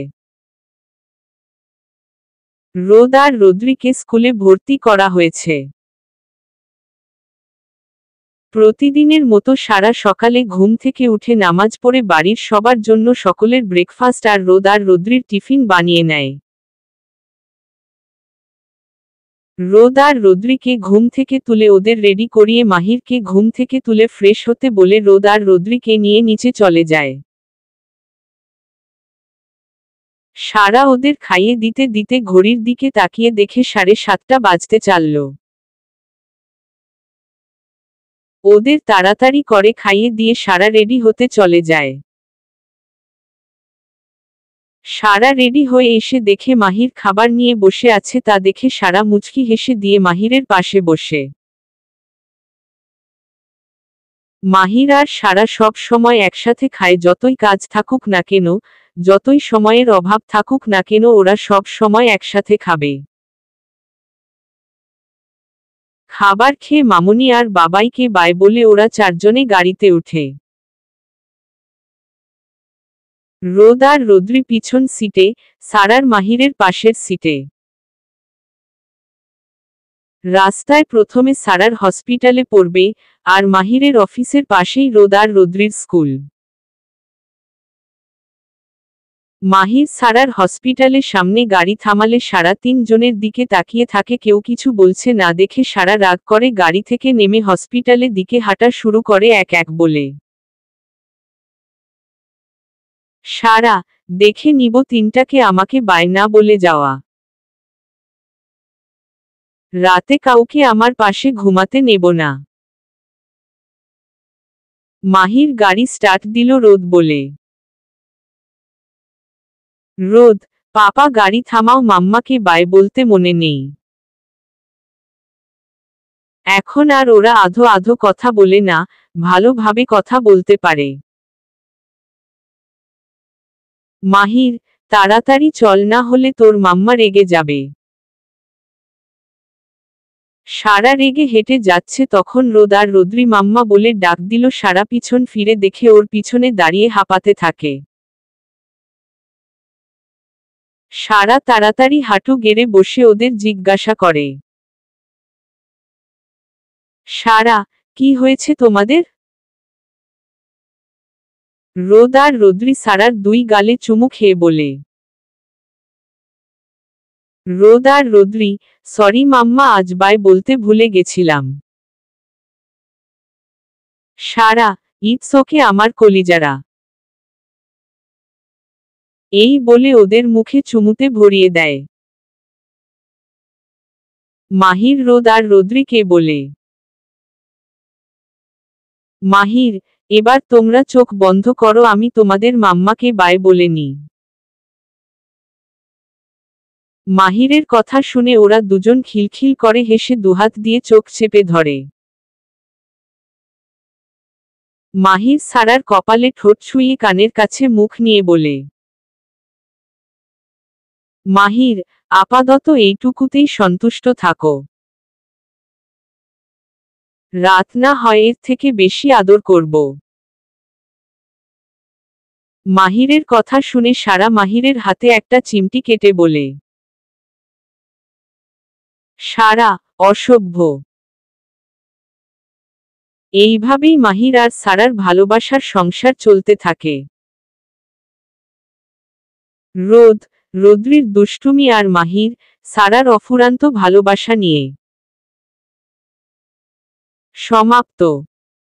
রোদ আর রদ্রিকে স্কুলে ভর্তি করা হয়েছে। প্রতিদিনের মতো সারা সকালে ঘুম থেকে উঠে নামাজ পড়ে বাড়ির সবার জন্য সকলের ব্রেকফাস্ট আর রোদ আর রদ্রির টিফিন বানিয়ে নেয়। রোদ আর রদ্রিকে ঘুম থেকে তুলে ওদের রেডি করিয়ে মাহিরকে ঘুম থেকে তুলে ফ্রেশ হতে বলে রোদ আর রদ্রিকে নিয়ে নিচে চলে যায়। সারা ওদের খাইয়ে দিতে দিতে ঘড়ির দিকে তাকিয়ে দেখে 7:30 বাজতে চালল। ওদের তাড়াতাড়ি করে খাইয়ে দিয়ে সারা রেডি হতে চলে যায়। সারা রেডি হয়ে এসে দেখে মাহির খাবার নিয়ে বসে আছে, তা দেখে সারা মুচকি হেসে দিয়ে মাহিরের পাশে বসে। মাহির আর সারা সব সময় একসাথে খায়, যতই কাজ থাকুক না কেন, যতই সময়ের অভাব থাকুক না কেন, ওরা সব সময় একসাথে খাবে। খাবার খেয়ে মামুনি আর বাবাইকে বাই বলে ওরা 4 জনে গাড়িতে উঠে। রোদ আর রদ্রি পিছন সিটে, সারার মাহিরের পাশের সিটে। রাস্তায় প্রথমে সারার হসপিটালে পড়বে, আর মাহিরের অফিসের পাশেই রোদ আর রদ্রির স্কুল। মাহির সারার হসপিটালের সামনে গাড়ি থামালে সারা 3 জনের দিকে তাকিয়ে থাকে, কেউ কিছু বলছে না দেখে সারা রাগ করে গাড়ি থেকে নেমে হসপিটালের দিকে হাঁটা শুরু করে এক এক বলে। সারা, দেখে নিব 3টাকে, আমাকে বাই না বলে যাওয়া। রাতে কাউকে আমার পাশে ঘুমাতে নেব না। মাহির গাড়ি স্টার্ট দিল রোদ বলে। রোদ, পাপা গাড়ি থামাও, মাম্মাকে বাই বলতে মনে নেই। এখন আর ওরা আধো আধো কথা বলে না, ভালোভাবে কথা বলতে পারে। মাহির, তাড়াতাড়ি চল, না হলে তোর মাম্মা রেগে যাবে। সারা রেগে হেঁটে যাচ্ছে, তখন রোদ আর রদ্রি মাম্মা বলে ডাক দিল। সারা পিছন ফিরে দেখে ওর পিছনে দাঁড়িয়ে হাঁপাতে থাকে। সারা তাড়াতাড়ি হাঁটু গেড়ে বসে ওদের জিজ্ঞাসা করে, সারা, কি হয়েছে তোমাদের? রোদ আর রদ্রি সারার 2 গালে চুমু খেয়ে বলে। রোদ আর রদ্রি, সরি মাম্মা, আজ বাই বলতে ভুলে গেছিলাম। সারা, ইটস ওকে আমার কলিজারা। এই বলে ওদের মুখে চুমুতে ভরিয়ে দেয়। মাহির রোদ আর রদ্রিকে বলে, মাহির, এবার তোমরা চোখ বন্ধ করো, আমি তোমাদের মাম্মাকে বাই বলে নিই। মাহিরের কথা শুনে ওরা দুজন খিলখিল করে হেসে দুহাত দিয়ে চোখ চেপে ধরে। মাহির সারার কপালে ঠোঁট ছুঁয়ে কানের কাছে মুখ নিয়ে বলে, মাহির, আপাতত এইটুকুতেই সন্তুষ্ট থাকো। রাত না হয় এর থেকে বেশি আদর করব। মাহিরের কথা শুনে সারা মাহিরের হাতে একটা চিমটি কেটে বলে, সারা, অসভ্য। এইভাবেই মাহির আর সারার ভালোবাসার সংসার চলতে থাকে। রোদ, রোদ্রির দুষ্টুমি আর মাহির, সারার অফুরান্ত ভালোবাসা নিয়ে। সমাপ্ত।